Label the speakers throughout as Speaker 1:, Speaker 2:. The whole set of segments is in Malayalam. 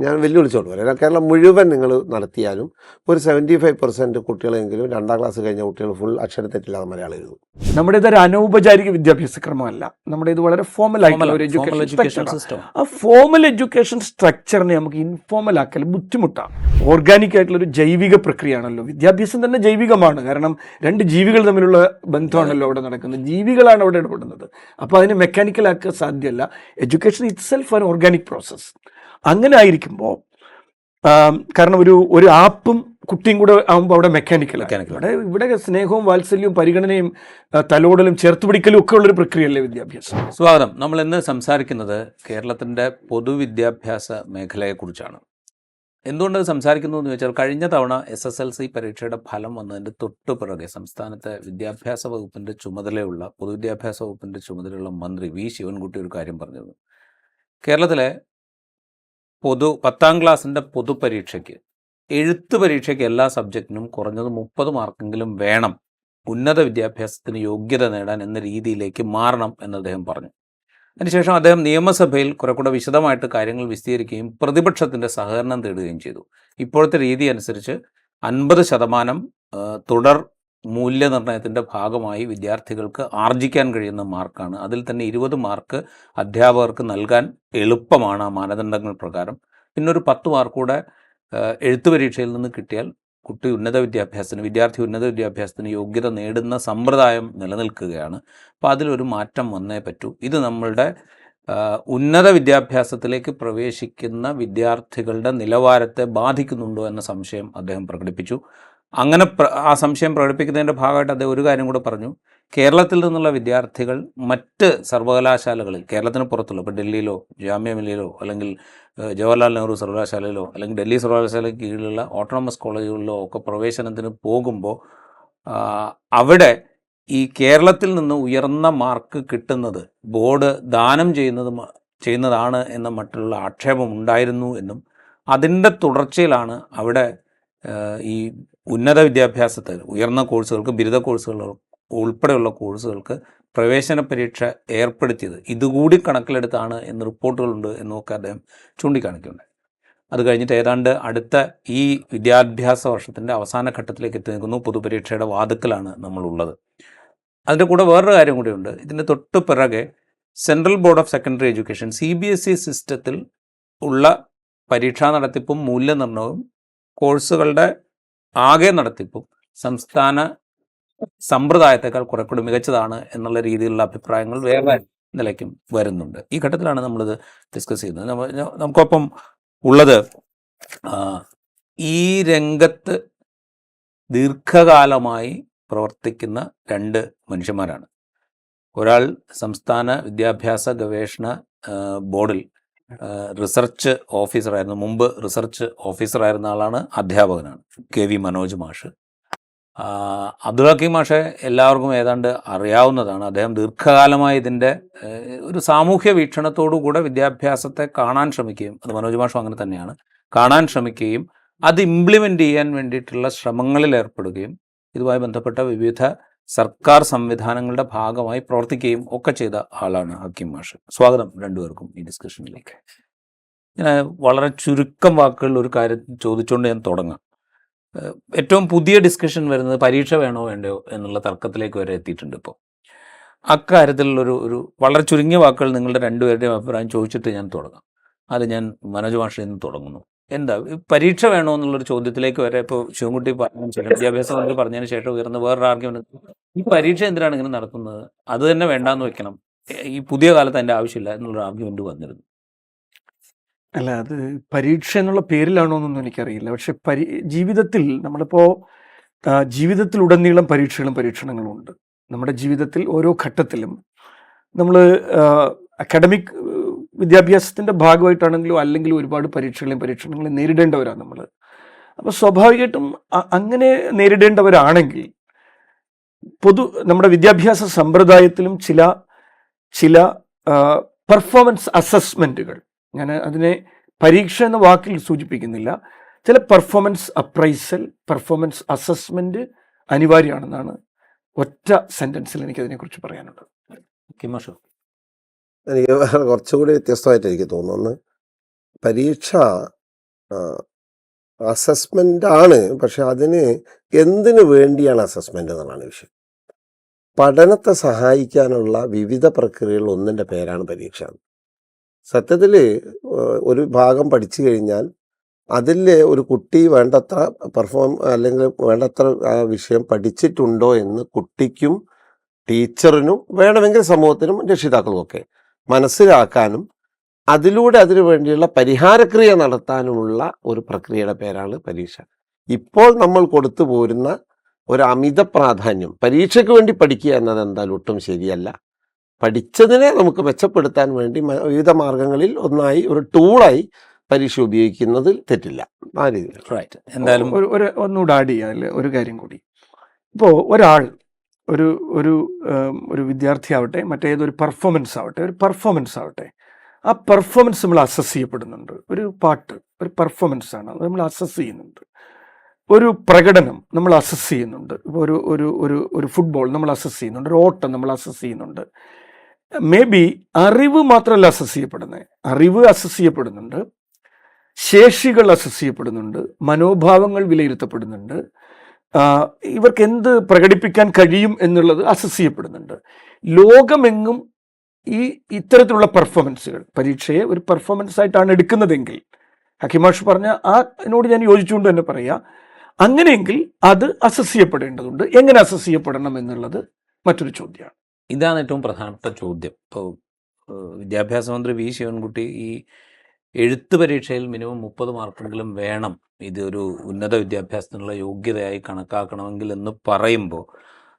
Speaker 1: ഞാൻ വെല്ലുവിളിച്ചോണ്ട് പറയാം. കേരളം മുഴുവൻ നിങ്ങൾ നടത്തിയാലും ഒരു 75% കുട്ടികളെങ്കിലും 2ാം ക്ലാസ് കഴിഞ്ഞ കുട്ടികൾ ഫുൾ അക്ഷരത്തെറ്റില്ലാതെ മലയാളം എഴുതും.
Speaker 2: നമ്മുടേതൊരു അനൗപചാരിക വിദ്യാഭ്യാസ ക്രമമല്ല, നമ്മുടേത് വളരെ ഫോമൽ ആയിട്ടുള്ള ഒരു എഡ്യൂക്കേഷൻ സിസ്റ്റം. ആ ഫോമൽ എഡ്യൂക്കേഷൻ സ്ട്രക്ചറിനെ നമുക്ക് ഇൻഫോമൽ ആക്കൽ ബുദ്ധിമുട്ടാണ്. ഓർഗാനിക് ആയിട്ടുള്ള ഒരു ജൈവിക പ്രക്രിയയാണല്ലോ വിദ്യാഭ്യാസം തന്നെ. ജൈവികമാണ്, കാരണം 2 ജീവികൾ തമ്മിലുള്ള ബന്ധമാണല്ലോ അവിടെ നടക്കുന്നത്. ജീവികളാണ് അവിടെ ഇടപെടുന്നത്. അപ്പോൾ അതിനെ മെക്കാനിക്കൽ ആക്കുക സാധ്യമല്ല. എഡ്യൂക്കേഷൻ ഇറ്റ് സെൽഫ് ആണ് ഓർഗാനിക് പ്രോസസ്സ്. അങ്ങനെ ആയിരിക്കുമ്പോൾ കാരണം ഒരു ആപ്പും കുട്ടിയും കൂടെ ആകുമ്പോൾ അവിടെ മെക്കാനിക്കൽ. ഇവിടെ സ്നേഹവും വാത്സല്യവും പരിഗണനയും തലോടലും ചേർത്തുപിടിക്കലും ഒക്കെ ഉള്ളൊരു പ്രക്രിയയല്ലേ വിദ്യാഭ്യാസം.
Speaker 3: സ്വാഗതം. നമ്മൾ ഇന്ന് സംസാരിക്കുന്നത് കേരളത്തിൻ്റെ പൊതുവിദ്യാഭ്യാസ മേഖലയെക്കുറിച്ചാണ്. എന്തുകൊണ്ട് സംസാരിക്കുന്നു എന്ന് ചോദിച്ചാൽ, കഴിഞ്ഞ തവണ SSLC പരീക്ഷയുടെ ഫലം വന്നതിൻ്റെ തൊട്ടു പിറകെ സംസ്ഥാനത്തെ വിദ്യാഭ്യാസ വകുപ്പിൻ്റെ ചുമതലയുള്ള പൊതുവിദ്യാഭ്യാസ വകുപ്പിൻ്റെ ചുമതലയുള്ള മന്ത്രി വി ശിവൻകുട്ടി ഒരു കാര്യം പറഞ്ഞത്, കേരളത്തിലെ 10ാം ക്ലാസ്സിൻ്റെ പൊതുപരീക്ഷയ്ക്ക്, എഴുത്ത് പരീക്ഷയ്ക്ക് എല്ലാ സബ്ജക്റ്റിനും കുറഞ്ഞത് 30 മാർക്കെങ്കിലും വേണം ഉന്നത വിദ്യാഭ്യാസത്തിന് യോഗ്യത നേടാൻ എന്ന രീതിയിലേക്ക് മാറണം എന്ന് അദ്ദേഹം പറഞ്ഞു. അതിനുശേഷം അദ്ദേഹം നിയമസഭയിൽ കുറെ കൂടെ വിശദമായിട്ട് കാര്യങ്ങൾ വിശദീകരിക്കുകയും പ്രതിപക്ഷത്തിൻ്റെ സഹകരണം തേടുകയും ചെയ്തു. ഇപ്പോഴത്തെ രീതി അനുസരിച്ച് 50% തുടർ മൂല്യനിർണ്ണയത്തിൻ്റെ ഭാഗമായി വിദ്യാർത്ഥികൾക്ക് ആർജിക്കാൻ കഴിയുന്ന മാർക്കാണ്. അതിൽ തന്നെ 20 മാർക്ക് അധ്യാപകർക്ക് നൽകാൻ എളുപ്പമാണ് ആ മാനദണ്ഡങ്ങൾ പ്രകാരം. പിന്നെ ഒരു 10 മാർക്ക് കൂടെ എഴുത്തു പരീക്ഷയിൽ നിന്ന് കിട്ടിയാൽ വിദ്യാർത്ഥി ഉന്നത വിദ്യാഭ്യാസത്തിന് യോഗ്യത നേടുന്ന സമ്പ്രദായം നിലനിൽക്കുകയാണ്. അപ്പോൾ അതിലൊരു മാറ്റം വന്നേ പറ്റൂ. ഇത് നമ്മളുടെ ഉന്നത വിദ്യാഭ്യാസത്തിലേക്ക് പ്രവേശിക്കുന്ന വിദ്യാർത്ഥികളുടെ നിലവാരത്തെ ബാധിക്കുന്നുണ്ടോ എന്ന സംശയം അദ്ദേഹം പ്രകടിപ്പിച്ചു. അങ്ങനെ ആ സംശയം പ്രകടിപ്പിക്കുന്നതിൻ്റെ ഭാഗമായിട്ട് അദ്ദേഹം ഒരു കാര്യം കൂടെ പറഞ്ഞു. കേരളത്തിൽ നിന്നുള്ള വിദ്യാർത്ഥികൾ മറ്റ് സർവകലാശാലകളിൽ, കേരളത്തിന് പുറത്തുള്ള, ഇപ്പോൾ ഡൽഹിയിലോ ജാമ്യ മില്ലിയിലോ അല്ലെങ്കിൽ ജവഹർലാൽ നെഹ്റു സർവകലാശാലയിലോ അല്ലെങ്കിൽ ഡൽഹി സർവകലാശാലയ്ക്ക് കീഴിലുള്ള ഓട്ടോണമസ് കോളേജുകളിലോ ഒക്കെ പ്രവേശനത്തിന് പോകുമ്പോൾ അവിടെ ഈ കേരളത്തിൽ നിന്ന് ഉയർന്ന മാർക്ക് കിട്ടുന്നത് ബോർഡ് ദാനം ചെയ്യുന്നതാണ് എന്ന മറ്റുള്ള ആക്ഷേപം ഉണ്ടായിരുന്നു എന്നും, അതിൻ്റെ തുടർച്ചയിലാണ് അവിടെ ഈ ഉന്നത വിദ്യാഭ്യാസത്തിൽ ഉയർന്ന കോഴ്സുകൾക്ക്, ബിരുദ കോഴ്സുകൾ ഉൾപ്പെടെയുള്ള കോഴ്സുകൾക്ക് പ്രവേശന പരീക്ഷ ഏർപ്പെടുത്തിയത്. ഇതുകൂടി കണക്കിലെടുത്താണ് എന്ന് റിപ്പോർട്ടുകളുണ്ട് എന്നൊക്കെ അദ്ദേഹം ചൂണ്ടിക്കാണിക്കുന്നുണ്ട്. അത് കഴിഞ്ഞിട്ട് ഏതാണ്ട് അടുത്ത ഈ വിദ്യാഭ്യാസ വർഷത്തിൻ്റെ അവസാന ഘട്ടത്തിലേക്ക് എത്തി നിൽക്കുന്നു. പൊതുപരീക്ഷയുടെ വാതുക്കലാണ് നമ്മളുള്ളത്. അതിൻ്റെ കൂടെ വേറൊരു കാര്യം കൂടിയുണ്ട്. ഇതിൻ്റെ തൊട്ട് പിറകെ central board of secondary education CBSE സിസ്റ്റത്തിൽ ഉള്ള പരീക്ഷാ നടത്തിപ്പും മൂല്യനിർണ്ണയവും കോഴ്സുകളുടെ ആകെ നടത്തിപ്പും സംസ്ഥാന സമ്പ്രദായത്തെക്കാൾ കുറെ കൂടി മികച്ചതാണ് എന്നുള്ള രീതിയിലുള്ള അഭിപ്രായങ്ങൾ വേറെ നിലയ്ക്കും വരുന്നുണ്ട്. ഈ ഘട്ടത്തിലാണ് നമ്മളിത് ഡിസ്കസ് ചെയ്യുന്നത്. നമുക്കൊപ്പം ഉള്ളത് ഈ രംഗത്ത് ദീർഘകാലമായി പ്രവർത്തിക്കുന്ന 2 മനുഷ്യന്മാരാണ്. ഒരാൾ സംസ്ഥാന വിദ്യാഭ്യാസ ഗവേഷണ ബോർഡിൽ റിസർച്ച് ഓഫീസറായിരുന്നു, മുമ്പ് റിസർച്ച് ഓഫീസറായിരുന്ന ആളാണ്, അധ്യാപകനാണ്, KV മനോജ് മാഷ്. അബ്ദുൾ ഹക്കീം മാഷെ എല്ലാവർക്കും ഏതാണ്ട് അറിയാവുന്നതാണ്. അദ്ദേഹം ദീർഘകാലമായി ഇതിൻ്റെ ഒരു സാമൂഹ്യ വീക്ഷണത്തോടുകൂടെ വിദ്യാഭ്യാസത്തെ കാണാൻ ശ്രമിക്കുകയും, അത് മനോജ് മാഷും അങ്ങനെ തന്നെയാണ്, കാണാൻ ശ്രമിക്കുകയും അത് ഇംപ്ലിമെൻ്റ് ചെയ്യാൻ വേണ്ടിയിട്ടുള്ള ശ്രമങ്ങളിൽ ഏർപ്പെടുകയും ഇതുമായി ബന്ധപ്പെട്ട വിവിധ സർക്കാർ സംവിധാനങ്ങളുടെ ഭാഗമായി പ്രവർത്തിക്കുകയും ഒക്കെ ചെയ്ത ആളാണ് ഹക്കീം മാഷ്. സ്വാഗതം രണ്ടുപേർക്കും ഈ ഡിസ്കഷനിലേക്ക്. ഞാൻ വളരെ ചുരുക്കം വാക്കുകളിൽ ഒരു കാര്യം ചോദിച്ചുകൊണ്ട് ഞാൻ തുടങ്ങാം. ഏറ്റവും പുതിയ ഡിസ്കഷൻ വരുന്നത് പരീക്ഷ വേണോ വേണ്ടയോ എന്നുള്ള തർക്കത്തിലേക്ക് വരെ എത്തിയിട്ടുണ്ട്. ഇപ്പോൾ അക്കാര്യത്തിലുള്ളൊരു വളരെ ചുരുങ്ങിയ വാക്കുകൾ നിങ്ങളുടെ 2 പേരുടെയും അഭിപ്രായം ചോദിച്ചിട്ട് ഞാൻ തുടങ്ങാം. അത് ഞാൻ മനോജ് മാഷിൽ നിന്ന് തുടങ്ങുന്നു. എന്താ പരീക്ഷ വേണോ എന്നുള്ളൊരു ചോദ്യത്തിലേക്ക് വരെ ഇപ്പോൾ ശിവൻകുട്ടി പറഞ്ഞതിന് ശേഷം, വിദ്യാഭ്യാസ മന്ത്രി പറഞ്ഞതിന് ശേഷം ഉയർന്ന വേറൊരു ആർഗ്യുമെന്റ്, ഈ പരീക്ഷ എന്തിനാണ് ഇങ്ങനെ നടത്തുന്നത്, അത് തന്നെ വേണ്ടാന്ന് വെക്കണം, ഈ പുതിയ കാലത്ത് അതിൻ്റെ ആവശ്യമില്ല എന്നുള്ളൊരു ആർഗ്യുമെന്റ് വന്നിരുന്നു.
Speaker 2: അല്ല, അത് പരീക്ഷ എന്നുള്ള പേരിലാണോ എന്നൊന്നും എനിക്കറിയില്ല. പക്ഷെ ജീവിതത്തിൽ നമ്മളിപ്പോൾ ജീവിതത്തിലുടനീളം പരീക്ഷകളും പരീക്ഷണങ്ങളും ഉണ്ട്. നമ്മുടെ ജീവിതത്തിൽ ഓരോ ഘട്ടത്തിലും നമ്മൾ അക്കാഡമിക് വിദ്യാഭ്യാസത്തിൻ്റെ ഭാഗമായിട്ടാണെങ്കിലും അല്ലെങ്കിലും ഒരുപാട് പരീക്ഷണങ്ങളെ നേരിടേണ്ടവരാണ് നമ്മൾ. അപ്പോൾ സ്വാഭാവികമായിട്ടും അങ്ങനെ നേരിടേണ്ടവരാണെങ്കിൽ നമ്മുടെ വിദ്യാഭ്യാസ സമ്പ്രദായത്തിലും ചില പെർഫോമൻസ് അസസ്മെൻറ്റുകൾ, ഞാൻ അതിനെ പരീക്ഷ എന്ന വാക്കിൽ സൂചിപ്പിക്കുന്നില്ല, ചില പെർഫോമൻസ് അപ്രൈസൽ, പെർഫോമൻസ് അസസ്മെൻറ്റ് അനിവാര്യമാണെന്നാണ് ഒറ്റ സെൻറ്റൻസിൽ എനിക്കതിനെക്കുറിച്ച് പറയാനുള്ളത്.
Speaker 1: എനിക്ക് കുറച്ചുകൂടി വ്യത്യസ്തമായിട്ട് എനിക്ക് തോന്നുന്നു. പരീക്ഷ അസസ്മെൻ്റ് ആണ്, പക്ഷെ അതിന് എന്തിനു വേണ്ടിയാണ് അസസ്മെൻ്റ് എന്നുള്ളതാണ് വിഷയം. പഠനത്തെ സഹായിക്കാനുള്ള വിവിധ പ്രക്രിയകൾ ഒന്നിൻ്റെ പേരാണ് പരീക്ഷ. സത്യത്തിൽ ഒരു ഭാഗം പഠിച്ചു കഴിഞ്ഞാൽ അതിൽ ഒരു കുട്ടി വേണ്ടത്ര അല്ലെങ്കിൽ വേണ്ടത്ര ആ വിഷയം പഠിച്ചിട്ടുണ്ടോ എന്ന് കുട്ടിക്കും ടീച്ചറിനും വേണമെങ്കിൽ സമൂഹത്തിനും രക്ഷിതാക്കളും ഒക്കെ മനസ്സിലാക്കാനും അതിലൂടെ അതിനു വേണ്ടിയുള്ള പരിഹാരക്രിയ നടത്താനുമുള്ള ഒരു പ്രക്രിയയുടെ പേരാണ് പരീക്ഷ. ഇപ്പോൾ നമ്മൾ കൊടുത്തു പോരുന്ന ഒരു അമിത പ്രാധാന്യം പരീക്ഷയ്ക്ക് വേണ്ടി പഠിക്കുക എന്നത് എന്തായാലും ഒട്ടും ശരിയല്ല. പഠിച്ചതിനെ നമുക്ക് മെച്ചപ്പെടുത്താൻ വേണ്ടി വിവിധ മാർഗങ്ങളിൽ ഒന്നായി ഒരു ടൂളായി പരീക്ഷ ഉപയോഗിക്കുന്നതിൽ തെറ്റില്ല. ആ രീതിയിൽ
Speaker 3: റൈറ്റ്. എന്തായാലും
Speaker 2: ഒന്നുകൂടെ ആഡ് ചെയ്യാൻ ഒരു കാര്യം കൂടി. ഇപ്പോൾ ഒരാൾ ഒരു ഒരു ഒരു വിദ്യാർത്ഥി ആവട്ടെ, മറ്റേതൊരു പെർഫോമൻസ് ആവട്ടെ, ആ പെർഫോമൻസ് നമ്മൾ അസസ് ചെയ്യപ്പെടുന്നുണ്ട്. ഒരു പാട്ട് ഒരു പെർഫോമൻസ് ആണ്, അത് നമ്മൾ അസസ് ചെയ്യുന്നുണ്ട്. ഒരു പ്രകടനം നമ്മൾ അസസ് ചെയ്യുന്നുണ്ട്. ഇപ്പോൾ ഒരു ഒരു ഒരു ഒരു ഫുട്ബോൾ നമ്മൾ അസസ് ചെയ്യുന്നുണ്ട്, ഒരു ഓട്ടം നമ്മൾ അസസ് ചെയ്യുന്നുണ്ട്. മേ ബി അറിവ് മാത്രമല്ല അസസ് ചെയ്യപ്പെടുന്നത്, അറിവ് അസസ് ചെയ്യപ്പെടുന്നുണ്ട്, ശേഷികൾ അസസ് ചെയ്യപ്പെടുന്നുണ്ട്, മനോഭാവങ്ങൾ വിലയിരുത്തപ്പെടുന്നുണ്ട്, ഇവർക്ക് എന്ത് പ്രകടിപ്പിക്കാൻ കഴിയും എന്നുള്ളത് അസസ് ചെയ്യപ്പെടുന്നുണ്ട്. ലോകമെങ്ങും ഇത്തരത്തിലുള്ള പെർഫോമൻസുകൾ പരീക്ഷയെ ഒരു പെർഫോമൻസ് ആയിട്ടാണ് എടുക്കുന്നതെങ്കിൽ, ഹക്കിമാഷ് പറഞ്ഞ അതിനോട് ഞാൻ യോജിച്ചുകൊണ്ട് തന്നെ പറയാം, അങ്ങനെയെങ്കിൽ അത് അസസ് ചെയ്യപ്പെടേണ്ടതുണ്ട്. എങ്ങനെ അസസ് ചെയ്യപ്പെടണം എന്നുള്ളത് മറ്റൊരു ചോദ്യമാണ്.
Speaker 3: ഇതാണ് ഏറ്റവും പ്രധാനപ്പെട്ട ചോദ്യം. ഇപ്പോൾ വിദ്യാഭ്യാസ മന്ത്രി വി ശിവൻകുട്ടി ഈ എഴുത്ത് പരീക്ഷയിൽ മിനിമം 30 മാർക്കെങ്കിലും വേണം, ഇതൊരു ഉന്നത വിദ്യാഭ്യാസത്തിനുള്ള യോഗ്യതയായി കണക്കാക്കണമെങ്കിൽ എന്ന് പറയുമ്പോൾ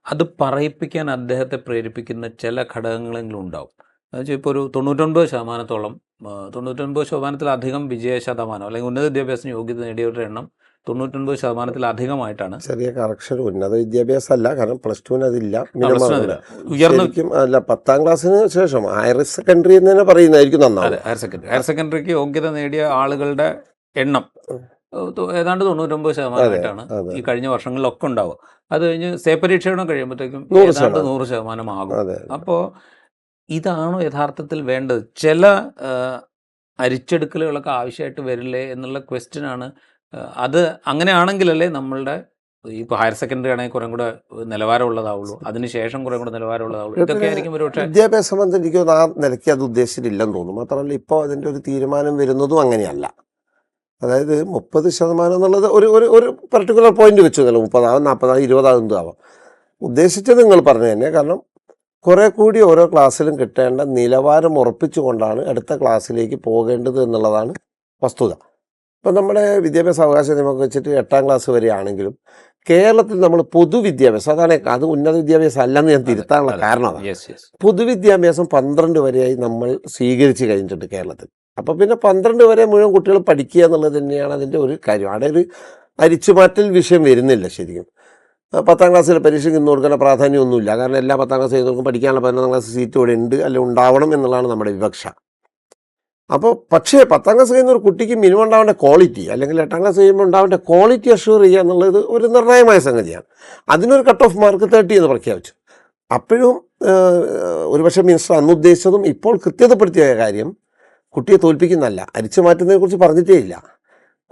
Speaker 3: അത് പറയിപ്പിക്കാൻ അദ്ദേഹത്തെ പ്രേരിപ്പിക്കുന്ന ചില ഘടകങ്ങളെങ്കിലും ഉണ്ടാവും. എന്നുവെച്ചാൽ ഇപ്പോൾ ഒരു 99%-ത്തിലധികം വിജയ ശതമാനം അല്ലെങ്കിൽ ഉന്നത വിദ്യാഭ്യാസത്തിന് യോഗ്യത നേടിയവരുടെ എണ്ണം 99%-ത്തിലധികമായിട്ടാണ്.
Speaker 1: ചെറിയ കറക്ഷൻ, ഉന്നത വിദ്യാഭ്യാസം അല്ല, കാരണം പ്ലസ് ടുവിന് അതില്ല.
Speaker 3: ഉയർന്ന
Speaker 1: അല്ല, 10ാം ക്ലാസ്സിന് ശേഷം ഹയർ സെക്കൻഡറി എന്ന് തന്നെ പറയുന്നതായിരിക്കും നന്നാവും.
Speaker 3: ഹയർ സെക്കൻഡറിക്ക് യോഗ്യത നേടിയ ആളുകളുടെ എണ്ണം ഏതാണ്ട് 99%-ആയിട്ടാണ് ഈ കഴിഞ്ഞ വർഷങ്ങളിലൊക്കെ ഉണ്ടാവുക. അത് കഴിഞ്ഞ് സേ പരീക്ഷയുടെ കഴിയുമ്പോഴത്തേക്കും ഏതാണ്ട് 100% ആകും. അപ്പോൾ ഇതാണോ യഥാർത്ഥത്തിൽ വേണ്ടത്? ചില അരിച്ചെടുക്കലുകളൊക്കെ ആവശ്യമായിട്ട് വരില്ലേ എന്നുള്ള ക്വസ്റ്റ്യനാണ്. അത് അങ്ങനെയാണെങ്കിലല്ലേ നമ്മളുടെ ഇപ്പോൾ ഹയർ സെക്കൻഡറി ആണെങ്കിൽ കുറേ കൂടെ നിലവാരമുള്ളതാവുള്ളൂ, അതിനുശേഷം കുറേ കൂടെ നിലവാരമുള്ളതാവുള്ളൂ. ഇതൊക്കെ ആയിരിക്കും ഒരു പക്ഷേ
Speaker 1: വിദ്യാഭ്യാസ മന്ത്രി എനിക്ക് ആ നിലയ്ക്ക് അത് ഉദ്ദേശിച്ചിട്ടില്ലെന്ന് തോന്നുന്നു. മാത്രമല്ല ഇപ്പോൾ അതിൻ്റെ ഒരു തീരുമാനം വരുന്നതും അങ്ങനെയല്ല. അതായത് 30% എന്നുള്ളത് ഒരു ഒരു പർട്ടിക്കുലർ പോയിന്റ് വെച്ചു, 30 ആവും, 40 ആവും, 20 ആവും, എന്താവാം. ഉദ്ദേശിച്ചത് നിങ്ങൾ പറഞ്ഞു തന്നെ. കാരണം കുറേ കൂടി ഓരോ ക്ലാസ്സിലും കിട്ടേണ്ട നിലവാരം ഉറപ്പിച്ചുകൊണ്ടാണ് അടുത്ത ക്ലാസ്സിലേക്ക് പോകേണ്ടത് എന്നുള്ളതാണ് വസ്തുത. ഇപ്പം നമ്മുടെ വിദ്യാഭ്യാസ അവകാശ നിയമം വെച്ചിട്ട് 8ാം ക്ലാസ് വരെ ആണെങ്കിലും കേരളത്തിൽ നമ്മൾ പൊതുവിദ്യാഭ്യാസം, അതാണ് അത് ഉന്നത വിദ്യാഭ്യാസം അല്ലെന്ന് ഞാൻ തിരുത്താനുള്ള കാരണം അതാണ്. പൊതുവിദ്യാഭ്യാസം 12 വരെയായി നമ്മൾ സ്വീകരിച്ച് കഴിഞ്ഞിട്ടുണ്ട് കേരളത്തിൽ. അപ്പോൾ പിന്നെ 12 വരെ മുഴുവൻ കുട്ടികൾ പഠിക്കുക എന്നുള്ളത് തന്നെയാണ് അതിൻ്റെ ഒരു കാര്യം. അവിടെ ഒരു അരിച്ചുമാറ്റൽ വിഷയം വരുന്നില്ല ശരിക്കും. 10ാം ക്ലാസ്സിലെ പരീക്ഷയ്ക്ക് ഇന്ന് കൊടുക്കേണ്ട പ്രാധാന്യമൊന്നുമില്ല. കാരണം എല്ലാ 10ാം ക്ലാസ് ചെയ്യുന്നവർക്കും പഠിക്കാനുള്ള 11ാം ക്ലാസ് സീറ്റ് ഇവിടെ ഉണ്ട്, അല്ലെങ്കിൽ ഉണ്ടാവണം എന്നുള്ളതാണ് നമ്മുടെ വിവക്ഷ. അപ്പോൾ പക്ഷേ 10ാം ക്ലാസ് കഴിയുന്ന ഒരു കുട്ടിക്ക് മിനിമം ഉണ്ടാവേണ്ട ക്വാളിറ്റി, അല്ലെങ്കിൽ 8ാം ക്ലാസ് കഴിയുമ്പോൾ ഉണ്ടാവേണ്ട ക്വാളിറ്റി അഷ്യൂർ ചെയ്യുക എന്നുള്ളത് ഒരു നിർണായകമായ സംഗതിയാണ്. അതിനൊരു കട്ട് ഓഫ് മാർക്ക് 30 എന്ന് പ്രഖ്യാപിച്ചു. അപ്പോഴും ഒരുപക്ഷെ മിനിസ്റ്റർ അന്ന് ഉദ്ദേശിച്ചതും ഇപ്പോൾ കൃത്യതപ്പെടുത്തിയ കാര്യം കുട്ടിയെ തോൽപ്പിക്കുന്നതല്ല, അരിച്ചു മാറ്റുന്നതിനെക്കുറിച്ച് പറഞ്ഞിട്ടേ ഇല്ല.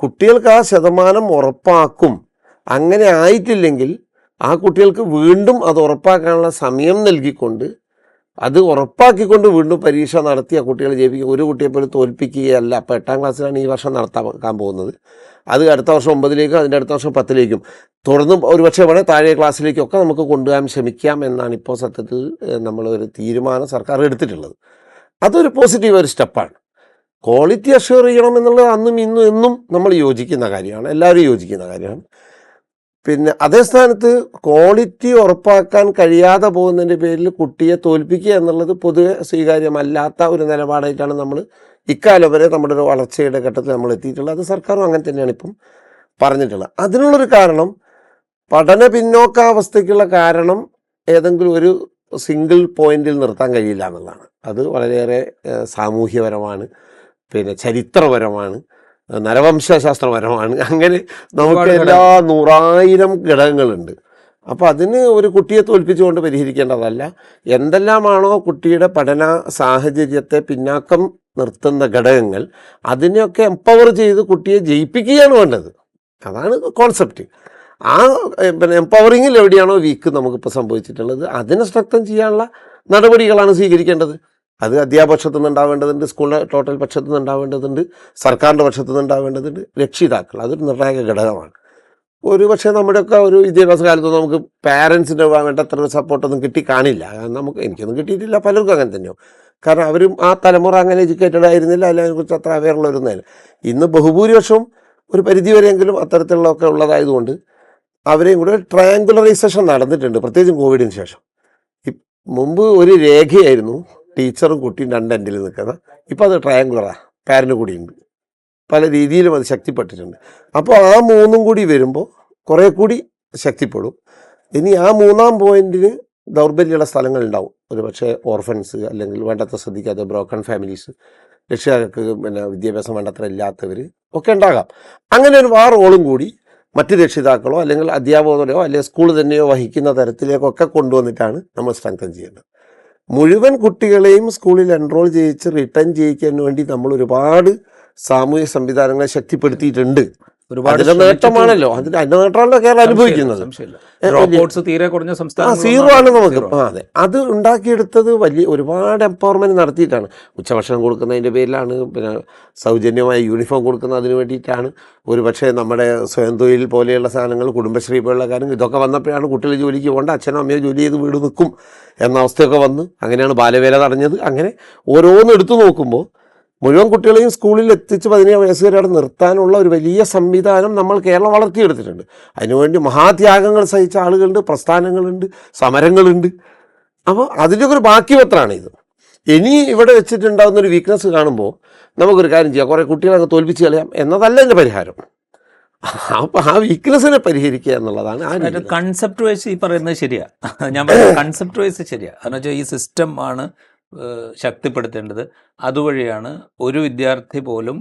Speaker 1: കുട്ടികൾക്ക് ആ ശതമാനം ഉറപ്പാക്കും. അങ്ങനെ ആയിട്ടില്ലെങ്കിൽ ആ കുട്ടികൾക്ക് വീണ്ടും അത് ഉറപ്പാക്കാനുള്ള സമയം നൽകിക്കൊണ്ട് അത് ഉറപ്പാക്കിക്കൊണ്ട് വീണ്ടും പരീക്ഷ നടത്തി ആ കുട്ടികളെ ജയിപ്പിക്കുക. ഒരു കുട്ടിയെ പോലും തോൽപ്പിക്കുകയല്ല. അപ്പോൾ 8ാം ക്ലാസ്സിലാണ് ഈ വർഷം നടത്താൻ പോകുന്നത്. അത് അടുത്ത വർഷം 9ലേക്കും അതിൻ്റെ അടുത്ത വർഷം 10ലേക്കും തുടർന്ന് ഒരുപക്ഷെ വേണേൽ താഴെ ക്ലാസ്സിലേക്കൊക്കെ നമുക്ക് കൊണ്ടുപോകാൻ ശ്രമിക്കാം എന്നാണ് ഇപ്പോൾ സത്യത്തിൽ നമ്മളൊരു തീരുമാനം സർക്കാർ എടുത്തിട്ടുള്ളത്. അതൊരു പോസിറ്റീവ് ഒരു സ്റ്റെപ്പാണ്. ക്വാളിറ്റി അഷ്യൂർ ചെയ്യണം എന്നുള്ളത് അന്നും ഇന്നും എന്നും നമ്മൾ യോജിക്കുന്ന കാര്യമാണ്, എല്ലാവരും യോജിക്കുന്ന കാര്യമാണ്. പിന്നെ അതേ സ്ഥാനത്ത് ക്വാളിറ്റി ഉറപ്പാക്കാൻ കഴിയാതെ പോകുന്നതിൻ്റെ പേരിൽ കുട്ടിയെ തോൽപ്പിക്കുക എന്നുള്ളത് പൊതുവെ സ്വീകാര്യമല്ലാത്ത ഒരു നിലപാടായിട്ടാണ് നമ്മൾ ഇക്കാലം വരെ നമ്മുടെ ഒരു വളർച്ചയുടെ ഘട്ടത്തിൽ നമ്മൾ എത്തിയിട്ടുള്ളത്. അത് സർക്കാരും അങ്ങനെ തന്നെയാണ് ഇപ്പം പറഞ്ഞിട്ടുള്ളത്. അതിനുള്ളൊരു കാരണം, പഠന പിന്നോക്കാവസ്ഥയ്ക്കുള്ള കാരണം ഏതെങ്കിലും ഒരു സിംഗിൾ പോയിന്റിൽ നിർത്താൻ കഴിയില്ല എന്നുള്ളതാണ്. അത് വളരെയേറെ സാമൂഹ്യപരമാണ്, പിന്നെ ചരിത്രപരമാണ്, നരവംശാസ്ത്രപരമാണ്. അങ്ങനെ നമുക്ക് എല്ലാ 100,000 ഘടകങ്ങളുണ്ട്. അപ്പോൾ അതിന് ഒരു കുട്ടിയെ തോൽപ്പിച്ചുകൊണ്ട് പരിഹരിക്കേണ്ടതല്ല. എന്തെല്ലാമാണോ കുട്ടിയുടെ പഠന സാഹചര്യത്തെ പിന്നാക്കം നിർത്തുന്ന ഘടകങ്ങൾ അതിനെയൊക്കെ എംപവർ ചെയ്ത് കുട്ടിയെ ജയിപ്പിക്കുകയാണ് വേണ്ടത്. അതാണ് കോൺസെപ്റ്റ്. ആ പിന്നെ എംപവറിങ്ങിൽ എവിടെയാണോ വീക്ക് നമുക്കിപ്പോൾ സംഭവിച്ചിട്ടുള്ളത് അതിനെ സ്ട്രെങ്തൻ ചെയ്യാനുള്ള നടപടികളാണ് സ്വീകരിക്കേണ്ടത്. അത് അധ്യാപക്ഷത്തു നിന്ന് ഉണ്ടാവേണ്ടതുണ്ട്, സ്കൂളിലെ ടോട്ടൽ പക്ഷത്തു നിന്ന് ഉണ്ടാവേണ്ടതുണ്ട്, സർക്കാരിൻ്റെ പക്ഷത്തു നിന്ന് ഉണ്ടാവേണ്ടതുണ്ട്, രക്ഷിതാക്കൾ അതൊരു നിർണായക ഘടകമാണ്. ഒരു പക്ഷേ നമ്മുടെയൊക്കെ ഒരു വിദ്യാഭ്യാസ കാലത്ത് നമുക്ക് പാരൻസിൻ്റെ വേണ്ടത്ര ഒരു സപ്പോർട്ടൊന്നും കിട്ടി കാണില്ല. കാരണം എനിക്കൊന്നും കിട്ടിയിട്ടില്ല, പലർക്കും അങ്ങനെ തന്നെയോ. കാരണം അവരും ആ തലമുറ അങ്ങനെ എഡ്യൂക്കേറ്റഡ് ആയിരുന്നില്ല, അല്ലെങ്കിൽ അതിനെക്കുറിച്ച് അത്ര അവെയറുള്ളവരൊന്നുമില്ല. ഇന്ന് ബഹുഭൂരിപക്ഷവും ഒരു പരിധിവരെയെങ്കിലും അത്തരത്തിലുള്ളതൊക്കെ ഉള്ളതായതുകൊണ്ട് അവരെയും കൂടെ ട്രയാങ്കുലറൈസേഷൻ നടന്നിട്ടുണ്ട്, പ്രത്യേകിച്ചും കോവിഡിന് ശേഷം. മുമ്പ് ഒരു രേഖയായിരുന്നു ടീച്ചറും കുട്ടിയും രണ്ട് എൻഡിൽ നിൽക്കുന്ന, ഇപ്പോൾ അത് ട്രയാങ്കുലറാണ്, പാരൻ്റ് കൂടിയുണ്ട്. പല രീതിയിലും അത് ശക്തിപ്പെട്ടിട്ടുണ്ട്. അപ്പോൾ ആ മൂന്നും കൂടി വരുമ്പോൾ കുറേ കൂടി ശക്തിപ്പെടും. ഇനി ആ മൂന്നാം പോയിന്റിന് ദൗർബല്യമുള്ള സ്ഥലങ്ങളുണ്ടാവും. ഒരു പക്ഷേ ഓർഫൻസ്, അല്ലെങ്കിൽ വേണ്ടത്ര ശ്രദ്ധിക്കാത്ത ബ്രോക്കൺ ഫാമിലീസ്, രക്ഷിതാക്കൾക്ക് പിന്നെ വിദ്യാഭ്യാസം വേണ്ടത്ര ഇല്ലാത്തവർ ഒക്കെ ഉണ്ടാകാം. അങ്ങനെ ഒരു റോളും കൂടി മറ്റ് രക്ഷിതാക്കളോ അല്ലെങ്കിൽ അധ്യാപകരോ അല്ലെങ്കിൽ സ്കൂൾ തന്നെയോ വഹിക്കുന്ന തരത്തിലേക്കൊക്കെ കൊണ്ടുവന്നിട്ടാണ് നമ്മൾ സ്ട്രെങ്തൻ ചെയ്യേണ്ടത്. മുഴുവൻ കുട്ടികളെയും സ്കൂളിൽ എൻറോൾ ചെയ്യിച്ച് റിട്ടേൺ ചെയ്യിക്കാൻ വേണ്ടി നമ്മൾ ഒരുപാട് സാമൂഹിക സംവിധാനങ്ങളെ ശക്തിപ്പെടുത്തിയിട്ടുണ്ട്. അതിന്റെ നേട്ടമാണല്ലോ, അതിന്റെ നേട്ടമാണല്ലോ കേരളം അനുഭവിക്കുന്നത്. സീറോ ആണ് നമുക്ക്. അതെ, അത് ഉണ്ടാക്കിയെടുത്തത് വലിയ ഒരുപാട് എംപവർമെന്റ് നടത്തിയിട്ടാണ്. ഉച്ചഭക്ഷണം കൊടുക്കുന്നതിന്റെ പേരിലാണ്, പിന്നെ സൗജന്യമായ യൂണിഫോം കൊടുക്കുന്നതിന് വേണ്ടിയിട്ടാണ്. ഒരു പക്ഷേ നമ്മുടെ സ്വയം തൊഴിൽ പോലെയുള്ള സാധനങ്ങൾ, കുടുംബശ്രീ പോലുള്ള കാര്യങ്ങൾ, ഇതൊക്കെ വന്നപ്പോഴാണ് കുട്ടികൾ ജോലിക്ക് പോകേണ്ട, അച്ഛനോ അമ്മയോ ജോലി ചെയ്ത് വീട് നിൽക്കും എന്ന അവസ്ഥയൊക്കെ വന്ന് അങ്ങനെയാണ് ബാലവേല തടഞ്ഞത്. അങ്ങനെ ഓരോന്നും എടുത്തു നോക്കുമ്പോൾ മുഴുവൻ കുട്ടികളെയും സ്കൂളിൽ എത്തിച്ച് 17 വയസ്സ് വരെ അവിടെ നിർത്താനുള്ള ഒരു വലിയ സംവിധാനം നമ്മൾ കേരളം വളർത്തിയെടുത്തിട്ടുണ്ട്. അതിനുവേണ്ടി മഹാത്യാഗങ്ങൾ സഹിച്ച ആളുകളുണ്ട്, പ്രസ്ഥാനങ്ങളുണ്ട്, സമരങ്ങളുണ്ട്. അപ്പോൾ അതിൻ്റെയൊക്കെ ഒരു ബാക്കിപത്രമാണ് ഇത്. ഇനി ഇവിടെ വെച്ചിട്ടുണ്ടാകുന്നൊരു വീക്ക്നെസ് കാണുമ്പോൾ നമുക്കൊരു കാര്യം ചെയ്യാം, കുറേ കുട്ടികളൊക്കെ തോൽപ്പിച്ച് കളയാം എന്നതല്ല എൻ്റെ പരിഹാരം. അപ്പോൾ ആ വീക്ക്നെസ്സിനെ പരിഹരിക്കുക എന്നുള്ളതാണ്. ആ
Speaker 3: കൺസെപ്റ്റ് വൈസ് ഈ പറയുന്നത് ശരിയാണ്. ഞാൻ പറയുന്നത് കൺസെപ്റ്റ് വൈസ് ശരിയാണ്. കാരണം വെച്ചാൽ ഈ സിസ്റ്റം ആണ് ശക്തിപ്പെടുത്തേണ്ടത്. അതുവഴിയാണ് ഒരു വിദ്യാർത്ഥി പോലും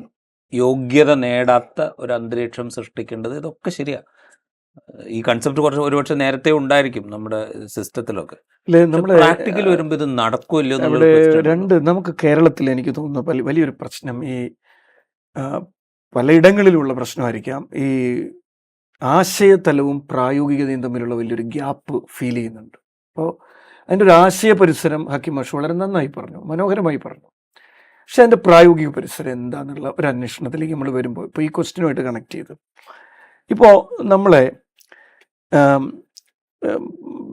Speaker 3: യോഗ്യത നേടാത്ത ഒരു അന്തരീക്ഷം സൃഷ്ടിക്കേണ്ടത്. ഇതൊക്കെ ശരിയാണ്. ഈ കൺസെപ്റ്റ് കുറച്ച് ഒരുപക്ഷെ നേരത്തെ ഉണ്ടായിരിക്കും നമ്മുടെ സിസ്റ്റത്തിലൊക്കെ. പ്രാക്ടിക്കൽ വരുമ്പോൾ ഇത് നടക്കുമല്ലോ.
Speaker 2: നമുക്ക് കേരളത്തിൽ എനിക്ക് തോന്നുന്നു വലിയൊരു പ്രശ്നം ഈ പലയിടങ്ങളിലുള്ള പ്രശ്നമായിരിക്കാം. ഈ ആശയതലവും പ്രായോഗികതയും തമ്മിലുള്ള വലിയൊരു ഗ്യാപ്പ് ഫീൽ ചെയ്യുന്നുണ്ട്. അപ്പോൾ അതിൻ്റെ ഒരു ആശയ പരിസരം ഹക്കീം മാഷ് വളരെ നന്നായി പറഞ്ഞു, മനോഹരമായി പറഞ്ഞു. പക്ഷെ അതിൻ്റെ പ്രായോഗിക പരിസരം എന്താണെന്നുള്ള ഒരു അന്വേഷണത്തിലേക്ക് നമ്മൾ വരുമ്പോൾ, ഇപ്പോൾ ഈ ക്വസ്റ്റ്യനുമായിട്ട് കണക്ട് ചെയ്ത്, ഇപ്പോൾ നമ്മളെ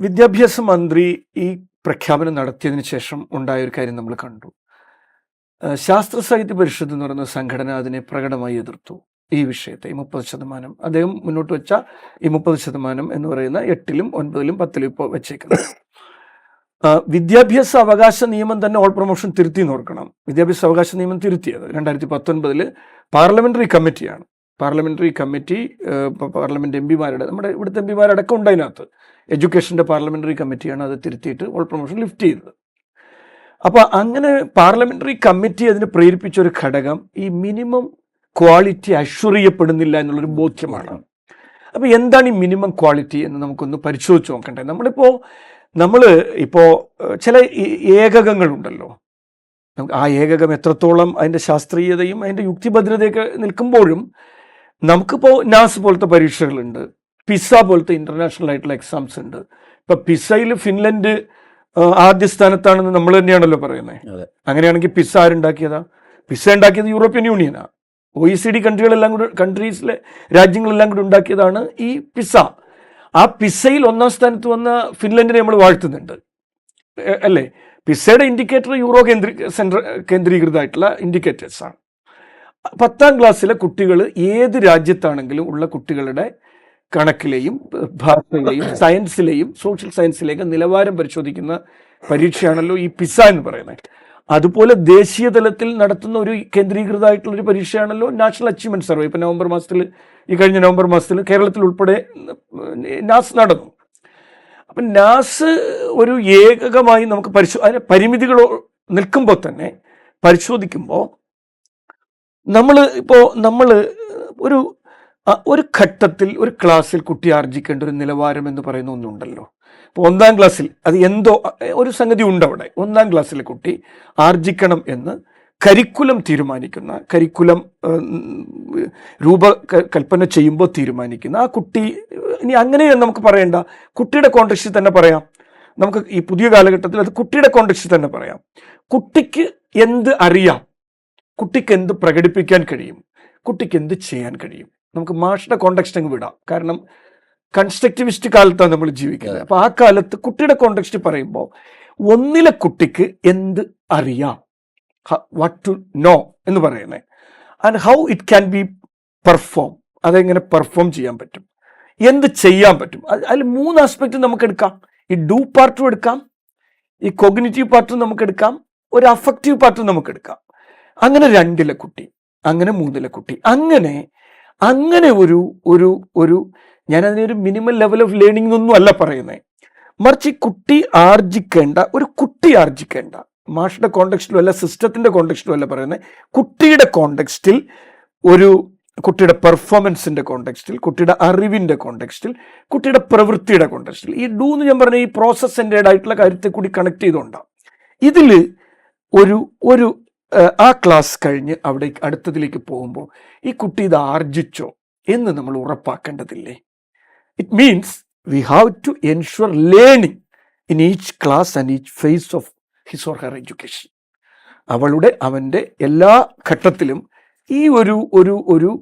Speaker 2: വിദ്യാഭ്യാസ മന്ത്രി ഈ പ്രഖ്യാപനം നടത്തിയതിന് ശേഷം ഉണ്ടായ ഒരു കാര്യം നമ്മൾ കണ്ടു. ശാസ്ത്ര സാഹിത്യ പരിഷത്ത് എന്ന് പറയുന്ന സംഘടന അതിനെ പ്രകടമായി എതിർത്തു. ഈ വിഷയത്തെ 30% അദ്ദേഹം മുന്നോട്ട് വെച്ച ഈ 30% എന്ന് പറയുന്ന 8-ലും 9-ലും 10-ലും ഇപ്പോൾ വെച്ചേക്കുന്നത്. വിദ്യാഭ്യാസ അവകാശ നിയമം തന്നെ ഓൾ പ്രൊമോഷൻ തിരുത്തി നോക്കണം. വിദ്യാഭ്യാസ അവകാശ നിയമം തിരുത്തിയത് 2019 പാർലമെന്ററി കമ്മിറ്റിയാണ്. പാർലമെന്ററി കമ്മിറ്റി പാർലമെന്റ് എംപിമാരുടെ, നമ്മുടെ ഇവിടുത്തെ എംപിമാരടക്കം ഉണ്ട് അതിനകത്ത്. എഡ്യൂക്കേഷൻ്റെ പാർലമെന്ററി കമ്മിറ്റിയാണ് അത് തിരുത്തിയിട്ട് ഓൾ പ്രൊമോഷൻ ലിഫ്റ്റ് ചെയ്തത്. അപ്പോൾ അങ്ങനെ പാർലമെന്ററി കമ്മിറ്റി അതിന് പ്രേരിപ്പിച്ച ഒരു ഘടകം ഈ മിനിമം ക്വാളിറ്റി അഷ്വർ ചെയ്യപ്പെടുന്നില്ല എന്നുള്ളൊരു ബോധ്യമാണ്. അപ്പോൾ എന്താണ് ഈ മിനിമം ക്വാളിറ്റി എന്ന് നമുക്കൊന്ന് പരിശോധിച്ച് നോക്കണ്ടേ. നമ്മൾ ഇപ്പോൾ ചില ഏകകങ്ങളുണ്ടല്ലോ, ആ ഏകകം എത്രത്തോളം അതിൻ്റെ ശാസ്ത്രീയതയും അതിൻ്റെ യുക്തിഭദ്രതയൊക്കെ നിൽക്കുമ്പോഴും നമുക്കിപ്പോൾ നാസ് പോലത്തെ പരീക്ഷകളുണ്ട്, പിസ പോലത്തെ ഇൻ്റർനാഷണൽ ആയിട്ടുള്ള എക്സാംസ് ഉണ്ട്. ഇപ്പോൾ പിസയിൽ ഫിൻലൻഡ് ആദ്യ സ്ഥാനത്താണെന്ന് നമ്മൾ തന്നെയാണല്ലോ പറയുന്നത്. അങ്ങനെയാണെങ്കിൽ പിസ ആരുണ്ടാക്കിയതാ? പിസ ഉണ്ടാക്കിയത് യൂറോപ്യൻ യൂണിയനാണ്. OECD കൺട്രീസിലെ രാജ്യങ്ങളെല്ലാം കൂടി ഉണ്ടാക്കിയതാണ് ഈ പിസ. ആ പിസയിൽ 1ാം സ്ഥാനത്ത് വന്ന ഫിൻലൻഡിനെ നമ്മൾ വാഴ്ത്തുന്നുണ്ട് അല്ലേ. പിസയുടെ ഇൻഡിക്കേറ്റർ യൂറോ കേന്ദ്രീകൃതമായിട്ടുള്ള ഇൻഡിക്കേറ്റേഴ്സാണ്. 10ാം ക്ലാസ്സിലെ കുട്ടികൾ ഏത് രാജ്യത്താണെങ്കിലും ഉള്ള കുട്ടികളുടെ കണക്കിലെയും ഭാഷയിലെയും സയൻസിലെയും സോഷ്യൽ സയൻസിലെയും നിലവാരം പരിശോധിക്കുന്ന പരീക്ഷയാണല്ലോ ഈ പിസ എന്ന് പറയുന്നത്. അതുപോലെ ദേശീയ തലത്തിൽ നടത്തുന്ന ഒരു കേന്ദ്രീകൃതമായിട്ടുള്ളൊരു പരീക്ഷയാണല്ലോ നാഷണൽ അച്ചീവ്മെൻറ്റ് സർവേ. ഇപ്പോൾ കഴിഞ്ഞ നവംബർ മാസത്തിൽ കേരളത്തിൽ ഉൾപ്പെടെ നാസ് നടന്നു. അപ്പം നാസ് ഒരു ഏകകമായി നമുക്ക് അതിന് പരിമിതികൾ നിൽക്കുമ്പോൾ തന്നെ പരിശോധിക്കുമ്പോൾ നമ്മൾ ഒരു ഘട്ടത്തിൽ ഒരു ക്ലാസ്സിൽ കുട്ടി ആർജിക്കേണ്ട ഒരു നിലവാരം എന്ന് പറയുന്ന ഒന്നുണ്ടല്ലോ. ഇപ്പോൾ 1ാം ക്ലാസ്സിൽ അത് എന്തോ ഒരു സംഗതി ഉണ്ട് അവിടെ. 1ാം ക്ലാസ്സിലെ കുട്ടി ആർജിക്കണം എന്ന് കരിക്കുലം തീരുമാനിക്കുന്ന, കരിക്കുലം കൽപ്പന ചെയ്യുമ്പോൾ തീരുമാനിക്കുന്ന ആ കുട്ടി, ഇനി അങ്ങനെ നമുക്ക് പറയേണ്ട, കുട്ടിയുടെ കോണ്ടെക്സ്റ്റിൽ തന്നെ പറയാം. നമുക്ക് ഈ പുതിയ കാലഘട്ടത്തിൽ അത് കുട്ടിയുടെ കോണ്ടെക്സ്റ്റിൽ തന്നെ പറയാം. കുട്ടിക്ക് എന്ത് അറിയാം, കുട്ടിക്ക് എന്ത് പ്രകടിപ്പിക്കാൻ കഴിയും, കുട്ടിക്ക് എന്ത് ചെയ്യാൻ കഴിയും. നമുക്ക് മാഷിന്റെ കോണ്ടെക്സ്റ്റ് അങ്ങ് വിടാം, കാരണം കൺസ്ട്രക്റ്റിവിസ്റ്റ് കാലത്താണ് നമ്മൾ ജീവിക്കുന്നത്. അപ്പോൾ ആ കാലത്ത് കുട്ടിയുടെ കോണ്ടെക്സ്റ്റ് പറയുമ്പോൾ ഒന്നിലെ കുട്ടിക്ക് എന്ത് അറിയാം, വാട്ട് ടു നോ എന്ന് പറയുന്നത്, and how it can be perform, അതെങ്ങനെ പെർഫോം ചെയ്യാൻ പറ്റും, എന്ത് ചെയ്യാൻ പറ്റും. അതിൽ 3 ആസ്പെക്റ്റ് നമുക്ക് എടുക്കാം. ഈ ഡു പാർട്ടും എടുക്കാം, ഈ കോഗ്നിറ്റീവ് പാർട്ടും നമുക്ക് എടുക്കാം, ഒരു അഫക്റ്റീവ് പാർട്ടും നമുക്ക് എടുക്കാം. അങ്ങനെ 2ലെ കുട്ടി, അങ്ങനെ 3ലെ കുട്ടി, അങ്ങനെ ഒരു ഞാനതിനൊരു മിനിമം ലെവൽ ഓഫ് ലേണിംഗ് ഒന്നും അല്ല പറയുന്നത്. മറിച്ച് കുട്ടി ആർജിക്കേണ്ട, ഒരു കുട്ടി ആർജിക്കേണ്ട, മാഷിന്റെ കോണ്ടെക്സ്റ്റിലും അല്ല സിസ്റ്റത്തിന്റെ കോണ്ടെക്സ്റ്റിലും അല്ല പറയുന്നത്, കുട്ടിയുടെ കോണ്ടെക്സ്റ്റിൽ, ഒരു കുട്ടിയുടെ പെർഫോമൻസിന്റെ കോണ്ടെക്സ്റ്റിൽ, കുട്ടിയുടെ അറിവിന്റെ കോണ്ടെക്സ്റ്റിൽ, കുട്ടിയുടെ പ്രവൃത്തിയുടെ കോണ്ടെക്സ്റ്റിൽ. ഈ ഡൂ എന്ന് ഞാൻ പറഞ്ഞ ഈ പ്രോസസ് സെന്റേഡ് ആയിട്ടുള്ള കാര്യത്തെ കൂടി കണക്ട് ചെയ്തുകൊണ്ടാണ്. ഇതിൽ ഒരു ആ ക്ലാസ് കഴിഞ്ഞ് അവിടെ അടുത്തതിലേക്ക് പോകുമ്പോൾ ഈ കുട്ടി ഇത് ആർജിച്ചോ എന്ന് നമ്മൾ ഉറപ്പാക്കേണ്ടതില്ലേ? It means we have to ensure learning in each class and each phase of his or her education. അവൻ്റെ എല്ലാ ഘട്ടത്തിലും ഈ ഒരു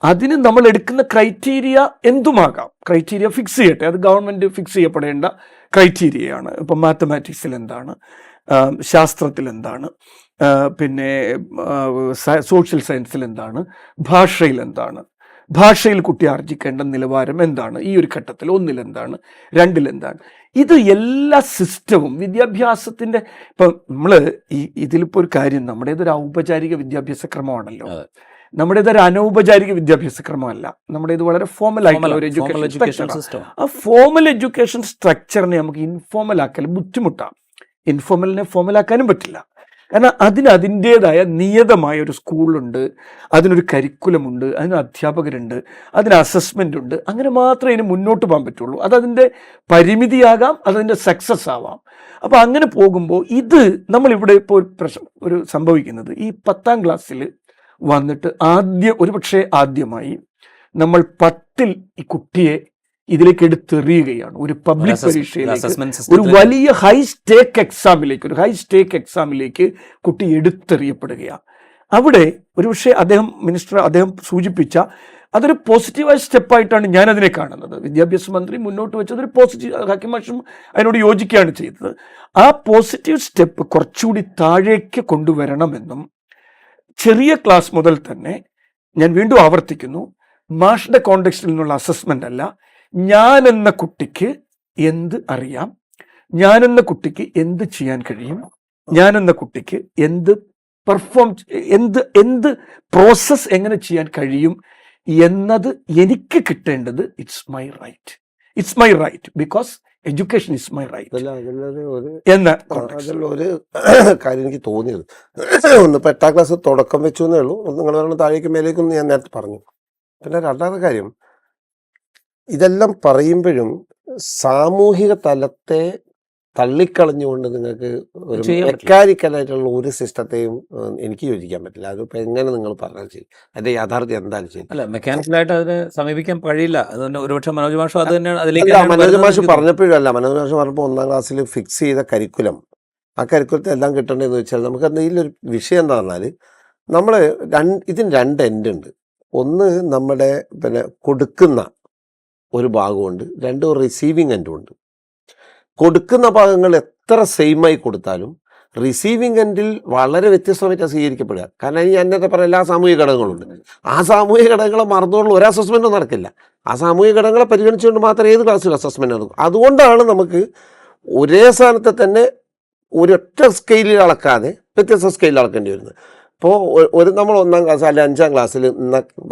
Speaker 2: അതിന് നമ്മൾ എടുക്കുന്ന ക്രൈറ്റീരിയ എന്തുമാകാം. ക്രൈറ്റീരിയ ഫിക്സ് ചെയ്യട്ടെ, അത് ഗവൺമെൻറ് ഫിക്സ് ചെയ്യപ്പെടേണ്ട ക്രൈറ്റീരിയയാണ്. ഇപ്പം മാത്തമാറ്റിക്സിൽ എന്താണ്, ശാസ്ത്രത്തിൽ എന്താണ്, പിന്നെ സോഷ്യൽ സയൻസിൽ എന്താണ്, ഭാഷയിൽ എന്താണ്, ഭാഷയിൽ കുട്ടി ആർജിക്കേണ്ട നിലവാരം എന്താണ്, ഈ ഒരു ഘട്ടത്തിൽ 1ൽ എന്താണ്, 2ൽ എന്താണ്. ഇത് എല്ലാ സിസ്റ്റവും വിദ്യാഭ്യാസത്തിൻ്റെ, ഇപ്പം നമ്മൾ ഇതിലിപ്പോൾ ഒരു കാര്യം, നമ്മുടേതൊരു ഔപചാരിക വിദ്യാഭ്യാസ ക്രമമാണല്ലോ, നമ്മുടേതൊരു അനൗപചാരിക വിദ്യാഭ്യാസ ക്രമമല്ല, നമ്മുടേത് വളരെ ഫോമൽ ആയിട്ടുള്ള ഒരു എഡ്യൂക്കേഷൻ സിസ്റ്റം. ആ ഫോമൽ എഡ്യൂക്കേഷൻ സ്ട്രക്ചറിനെ നമുക്ക് ഇൻഫോർമൽ ആക്കൽ ബുദ്ധിമുട്ടാണ്. ഇൻഫോർമലിനെ ഫോമലാക്കാനും പറ്റില്ല, കാരണം അതിൻ്റേതായ നിയതമായ ഒരു സ്കൂളുണ്ട്, അതിനൊരു കരിക്കുലമുണ്ട്, അതിന് അധ്യാപകരുണ്ട്, അതിന് അസസ്മെൻ്റ് ഉണ്ട്. അങ്ങനെ മാത്രമേ ഇതിന് മുന്നോട്ട് പോകാൻ പറ്റുള്ളൂ. അതതിൻ്റെ പരിമിതിയാകാം, അതതിൻ്റെ സക്സസ് ആവാം. അപ്പോൾ അങ്ങനെ പോകുമ്പോൾ ഇത് നമ്മളിവിടെ ഇപ്പോൾ ഒരു സംഭവിക്കുന്നത്, ഈ 10ാം ക്ലാസ്സിൽ വന്നിട്ട് ഒരുപക്ഷെ ആദ്യമായി നമ്മൾ 10ൽ ഈ കുട്ടിയെ ഇതിലേക്ക് എടുത്തെറിയുകയാണ്. ഒരു പബ്ലിക് പരീക്ഷയിലേക്ക്, ഒരു വലിയ ഹൈ സ്റ്റേക്ക് എക്സാമിലേക്ക് കുട്ടി എടുത്തെറിയപ്പെടുകയാണ്. അവിടെ ഒരുപക്ഷെ അദ്ദേഹം സൂചിപ്പിച്ച അതൊരു പോസിറ്റീവായ സ്റ്റെപ്പായിട്ടാണ് ഞാൻ അതിനെ കാണുന്നത്. വിദ്യാഭ്യാസ മന്ത്രി മുന്നോട്ട് വെച്ചതൊരു പോസിറ്റീവ്, ഹക്കീം മാഷും അതിനോട് യോജിക്കുകയാണ് ചെയ്തത്. ആ പോസിറ്റീവ് സ്റ്റെപ്പ് കുറച്ചുകൂടി താഴേക്ക് കൊണ്ടുവരണമെന്നും, ചെറിയ ക്ലാസ് മുതൽ തന്നെ, ഞാൻ വീണ്ടും ആവർത്തിക്കുന്നു, മാഷിന്റെ കോണ്ടെക്സ്റ്റിൽ നിന്നുള്ള അസസ്മെന്റ് അല്ല, ഞാനെന്ന കുട്ടിക്ക് എന്ത് അറിയാം, ഞാനെന്ന കുട്ടിക്ക് എന്ത് ചെയ്യാൻ കഴിയും, ഞാനെന്ന കുട്ടിക്ക് എന്ത് പ്രോസസ് എങ്ങനെ ചെയ്യാൻ കഴിയും എന്നത് എനിക്ക് കിട്ടേണ്ടത് it's my right because education is my right എന്ന
Speaker 1: ഒരു കാര്യം എനിക്ക് തോന്നിയത്. ഒന്ന് 8ാം ക്ലാസ് തുടക്കം വെച്ചു എന്നേ ഉള്ളൂ, നിങ്ങൾ പറഞ്ഞ താഴേക്ക് മേലേക്കൊന്ന് ഞാൻ നേരത്തെ പറഞ്ഞു. പിന്നെ 2ാമത്തെ കാര്യം, ഇതെല്ലാം പറയുമ്പോഴും സാമൂഹിക തലത്തെ തള്ളിക്കളഞ്ഞുകൊണ്ട് നിങ്ങൾക്ക് ഒരു മെക്കാനിക്കലായിട്ടുള്ള ഒരു സിസ്റ്റത്തെയും എനിക്ക് യോജിക്കാൻ പറ്റില്ല. അതിപ്പോൾ എങ്ങനെ നിങ്ങൾ പറഞ്ഞാൽ ചെയ്യും, അതിന്റെ യാഥാർത്ഥ്യം എന്തായാലും ചെയ്യും.
Speaker 3: അല്ല, മെക്കാനിക്കലായിട്ട് അതിനെ സമീപിക്കാൻ കഴിയില്ല. അതുകൊണ്ട് ഒരുപക്ഷെ മനോജ് മാഷ് അത് തന്നെയാണ്
Speaker 1: മനോജ് മാഷ് പറഞ്ഞപ്പോഴല്ല, മനോജ് മാഷ് പറഞ്ഞപ്പോൾ 1ാം ക്ലാസ്സിൽ ഫിക്സ് ചെയ്ത കരിക്കുലം, ആ കരിക്കുലത്തെ എല്ലാം കിട്ടേണ്ടതെന്ന് വെച്ചാൽ നമുക്ക് ഇതിലൊരു വിഷയം എന്താ പറഞ്ഞാൽ, നമ്മൾ ഇതിന് 2 എൻഡ് ഉണ്ട്. ഒന്ന് നമ്മുടെ കൊടുക്കുന്ന ഒരു ഭാഗമുണ്ട്, 2 റിസീവിങ് എൻഡും ഉണ്ട്. കൊടുക്കുന്ന ഭാഗങ്ങൾ എത്ര സെയിമായി കൊടുത്താലും റിസീവിങ് എൻഡിൽ വളരെ വ്യത്യസ്തമായിട്ടാണ് സ്വീകരിക്കപ്പെടുക. കാരണം ഈ എന്നത്തെ പറഞ്ഞ എല്ലാ സാമൂഹിക ഘടകങ്ങളുണ്ട്. ആ സാമൂഹിക ഘടകങ്ങളെ മറന്നുകൊണ്ട് ഒരു അസസ്മെൻറ്റും നടക്കില്ല. ആ സാമൂഹിക ഘടകങ്ങളെ പരിഗണിച്ചുകൊണ്ട് മാത്രമേ ഏത് ക്ലാസ്സിലും അസസ്മെൻറ്റ് നടക്കും. അതുകൊണ്ടാണ് നമുക്ക് ഒരേ സ്ഥാനത്തെ തന്നെ ഒരൊറ്റ സ്കെയിലിൽ അളക്കാതെ വ്യത്യസ്ത സ്കെയിലിൽ അളക്കേണ്ടി വരുന്നത്. ഇപ്പോൾ നമ്മൾ 1ാം ക്ലാസ് അല്ലെങ്കിൽ 5ാം ക്ലാസ്സിൽ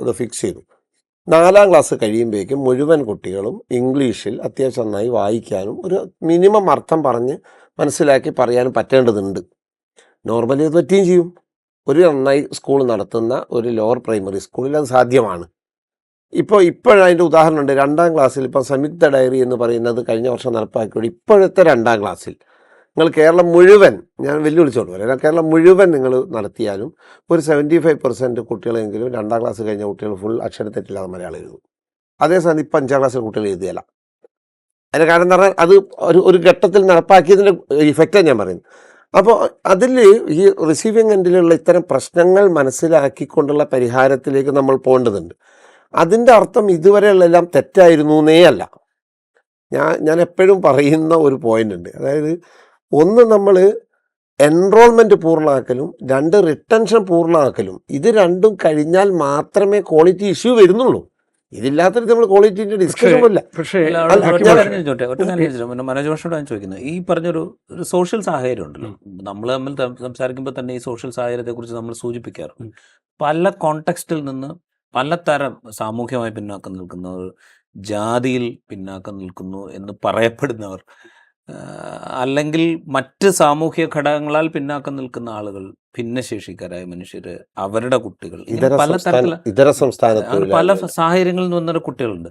Speaker 1: ഇത് ഫിക്സ് ചെയ്തു. 4ാം ക്ലാസ് കഴിയുമ്പോഴേക്കും മുഴുവൻ കുട്ടികളും ഇംഗ്ലീഷിൽ അത്യാവശ്യം നന്നായി വായിക്കാനും ഒരു മിനിമം അർത്ഥം പറഞ്ഞ് മനസ്സിലാക്കി പറയാനും പറ്റേണ്ടതുണ്ട്. നോർമലി അത് പറ്റുകയും ചെയ്യും. ഒരു നന്നായി സ്കൂൾ നടത്തുന്ന ഒരു ലോവർ പ്രൈമറി സ്കൂളിൽ അത് സാധ്യമാണ്. ഇപ്പോഴതിൻ്റെ ഉദാഹരണമുണ്ട്. 2ാം ക്ലാസ്സിൽ ഇപ്പം സംയുക്ത ഡയറി എന്ന് പറയുന്നത് കഴിഞ്ഞ വർഷം നടപ്പാക്കിയോടെ ഇപ്പോഴത്തെ 2ാം ക്ലാസ്സിൽ നിങ്ങൾ കേരളം മുഴുവൻ, ഞാൻ വെല്ലുവിളിച്ചോണ്ട് പറയാം, കേരളം മുഴുവൻ നിങ്ങൾ നടത്തിയാലും ഒരു 75% കുട്ടികളെങ്കിലും 2ാം ക്ലാസ് കഴിഞ്ഞ കുട്ടികൾ ഫുൾ അക്ഷരത്തെറ്റില്ലാതെ മലയാളം എഴുതും. അതേസമയം ഇപ്പം 5ാം ക്ലാസ്സിലെ കുട്ടികൾ എഴുതുകയില്ല. അതിന് കാരണം എന്ന് പറഞ്ഞാൽ അത് ഒരു ഘട്ടത്തിൽ നടപ്പാക്കിയതിൻ്റെ ഇഫക്റ്റാണ് ഞാൻ പറയുന്നത്. അപ്പോൾ അതിൽ ഈ റിസീവിങ് എൻഡിലുള്ള ഇത്തരം പ്രശ്നങ്ങൾ മനസ്സിലാക്കിക്കൊണ്ടുള്ള പരിഹാരത്തിലേക്ക് നമ്മൾ പോകേണ്ടതുണ്ട്. അതിൻ്റെ അർത്ഥം ഇതുവരെയുള്ളതെല്ലാം തെറ്റായിരുന്നു എന്നേ അല്ല. ഞാൻ എപ്പോഴും പറയുന്ന ഒരു പോയിന്റ് ഉണ്ട്. അതായത് ഒന്ന്, നമ്മൾ എൻറോൾമെൻറ്റ് പൂർണ്ണമാക്കലും 2 റിട്ടൻഷൻ പൂർണ്ണമാക്കലും, ഇത് രണ്ടും കഴിഞ്ഞാൽ മാത്രമേ ക്വാളിറ്റി ഇഷ്യൂ വരുന്നുള്ളൂ. ഇതില്ലാത്ത നമ്മൾ ക്വാളിറ്റിൻ്റെ ഡിസ്കഷൻ ഇല്ല.
Speaker 2: പക്ഷേ
Speaker 3: മനോജ് മാഷോട് ഞാൻ ചോദിക്കുന്നത്, ഈ പറഞ്ഞൊരു സോഷ്യൽ സാഹചര്യം ഉണ്ടല്ലോ, നമ്മൾ തമ്മിൽ സംസാരിക്കുമ്പോൾ തന്നെ ഈ സോഷ്യൽ സാഹചര്യത്തെക്കുറിച്ച് നമ്മൾ സൂചിപ്പിക്കാറുണ്ട്. പല കോണ്ടെക്സ്റ്റിൽ നിന്ന് പലതരം സാമൂഹ്യമായി പിന്നാക്കം നിൽക്കുന്നവർ, ജാതിയിൽ പിന്നാക്കം നിൽക്കുന്നു എന്ന് പറയപ്പെടുന്നവർ, അല്ലെങ്കിൽ മറ്റ് സാമൂഹ്യ ഘടകങ്ങളാൽ പിന്നാക്കം നിൽക്കുന്ന ആളുകൾ, ഭിന്നശേഷിക്കാരായ മനുഷ്യർ, അവരുടെ കുട്ടികൾ,
Speaker 1: ഇതര സംസ്ഥാന
Speaker 3: പല സാഹചര്യങ്ങളിൽ നിന്ന് വന്ന കുട്ടികളുണ്ട്.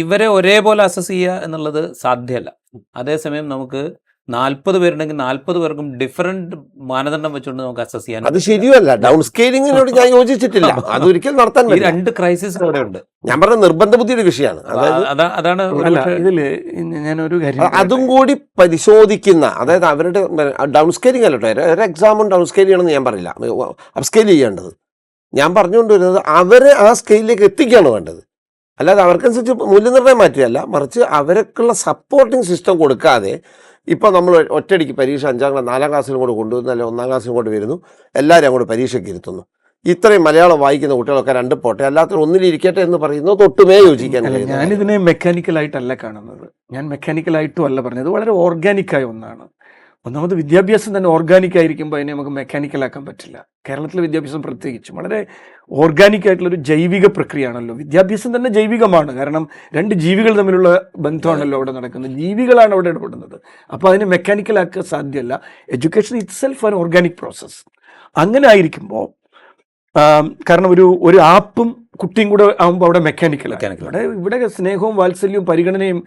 Speaker 3: ഇവരെ ഒരേപോലെ അസസ് ചെയ്യുക എന്നുള്ളത് സാധ്യമല്ല. അതേസമയം നമുക്ക് 40 പേരുണ്ടെങ്കിൽ 40 പേർക്കും ഡിഫറെന്റ് മാനദണ്ഡം വെച്ചുകൊണ്ട് നമുക്ക് അസസ് ചെയ്യാൻ.
Speaker 1: അത് ശരിയല്ല. ഡൗൺ സ്കെയിലിങ്ങിനോട് ഞാൻ യോജിച്ചിട്ടില്ല. അതൊരിക്കലും നടത്താൻ
Speaker 3: ഈ 2 ക്രൈസിസ് അവിടെ ഉണ്ട്.
Speaker 1: ഞാൻ പറഞ്ഞ നിർബന്ധ ബുദ്ധിയുടെ വിഷയമാണ്.
Speaker 3: അതാണ്
Speaker 2: ഇതില് ഞാനൊരു കാര്യം
Speaker 1: അതും കൂടി പരിശോധിക്കുന്ന, അതായത് അവരുടെ ഡൗൺ സ്കെയിലിംഗ് അല്ലട്ടോ, ഒരു എക്സാമും ഡൗൺ സ്കെയിൽ ചെയ്യണമെന്ന് ഞാൻ പറയില്ല, അപ്സ്കെയിൽ ചെയ്യേണ്ടത്. ഞാൻ പറഞ്ഞുകൊണ്ടുവരുന്നത് അവരെ ആ സ്കെയിലിലേക്ക് എത്തിക്കുകയാണ് വേണ്ടത്. അല്ലാതെ അവർക്കനുസരിച്ച് മൂല്യനിർണ്ണയം മാറ്റുകയല്ല, മറിച്ച് അവർക്കുള്ള സപ്പോർട്ടിങ് സിസ്റ്റം കൊടുക്കാതെ ഇപ്പോൾ നമ്മൾ ഒറ്റയടിക്ക് പരീക്ഷ 5ാം ക്ലാസ് 4ാം ക്ലാസ്സിലും കൂടെ കൊണ്ടുവരുന്നു, അല്ലെങ്കിൽ 1ാം ക്ലാസ്സിലും കൂടെ വരുന്നു, എല്ലാവരും അങ്ങോട്ട് പരീക്ഷയ്ക്ക് ഇരുത്തുന്നു. ഇത്രയും മലയാളം വായിക്കുന്ന കുട്ടികളൊക്കെ 2 പോട്ടെ, അല്ലാത്ത ഒന്നിലിരിക്കട്ടെ എന്ന് പറയുന്നത് ഒട്ടുമേ യോജിക്കാൻ.
Speaker 2: ഞാനിതിനെ മെക്കാനിക്കലായിട്ടല്ല കാണുന്നത്. ഞാൻ മെക്കാനിക്കലായിട്ടും അല്ല പറഞ്ഞത്, വളരെ ഓർഗാനിക്കായ ഒന്നാണ്. ഒന്നാമത് വിദ്യാഭ്യാസം തന്നെ ഓർഗാനിക് ആയിരിക്കുമ്പോൾ അതിനെ നമുക്ക് മെക്കാനിക്കലാക്കാൻ പറ്റില്ല. കേരളത്തിലെ വിദ്യാഭ്യാസം പ്രത്യേകിച്ചും വളരെ ഓർഗാനിക് ആയിട്ടുള്ളൊരു ജൈവിക പ്രക്രിയയാണല്ലോ. വിദ്യാഭ്യാസം തന്നെ ജൈവികമാണ്. കാരണം 2 ജീവികൾ തമ്മിലുള്ള ബന്ധമാണല്ലോ അവിടെ നടക്കുന്നത്. ജീവികളാണ് അവിടെ ഇടപെടുന്നത്. അപ്പോൾ അതിനെ മെക്കാനിക്കലാക്കാൻ സാധ്യമല്ല. എഡ്യൂക്കേഷൻ ഇറ്റ് സെൽഫ് ആണ് ഓർഗാനിക് പ്രോസസ്സ്. അങ്ങനെ ആയിരിക്കുമ്പോൾ, കാരണം ഒരു ആപ്പും കുട്ടിയും കൂടെ ആകുമ്പോൾ അവിടെ മെക്കാനിക്കലാണ്. ഇവിടെ സ്നേഹവും വാത്സല്യവും പരിഗണനയും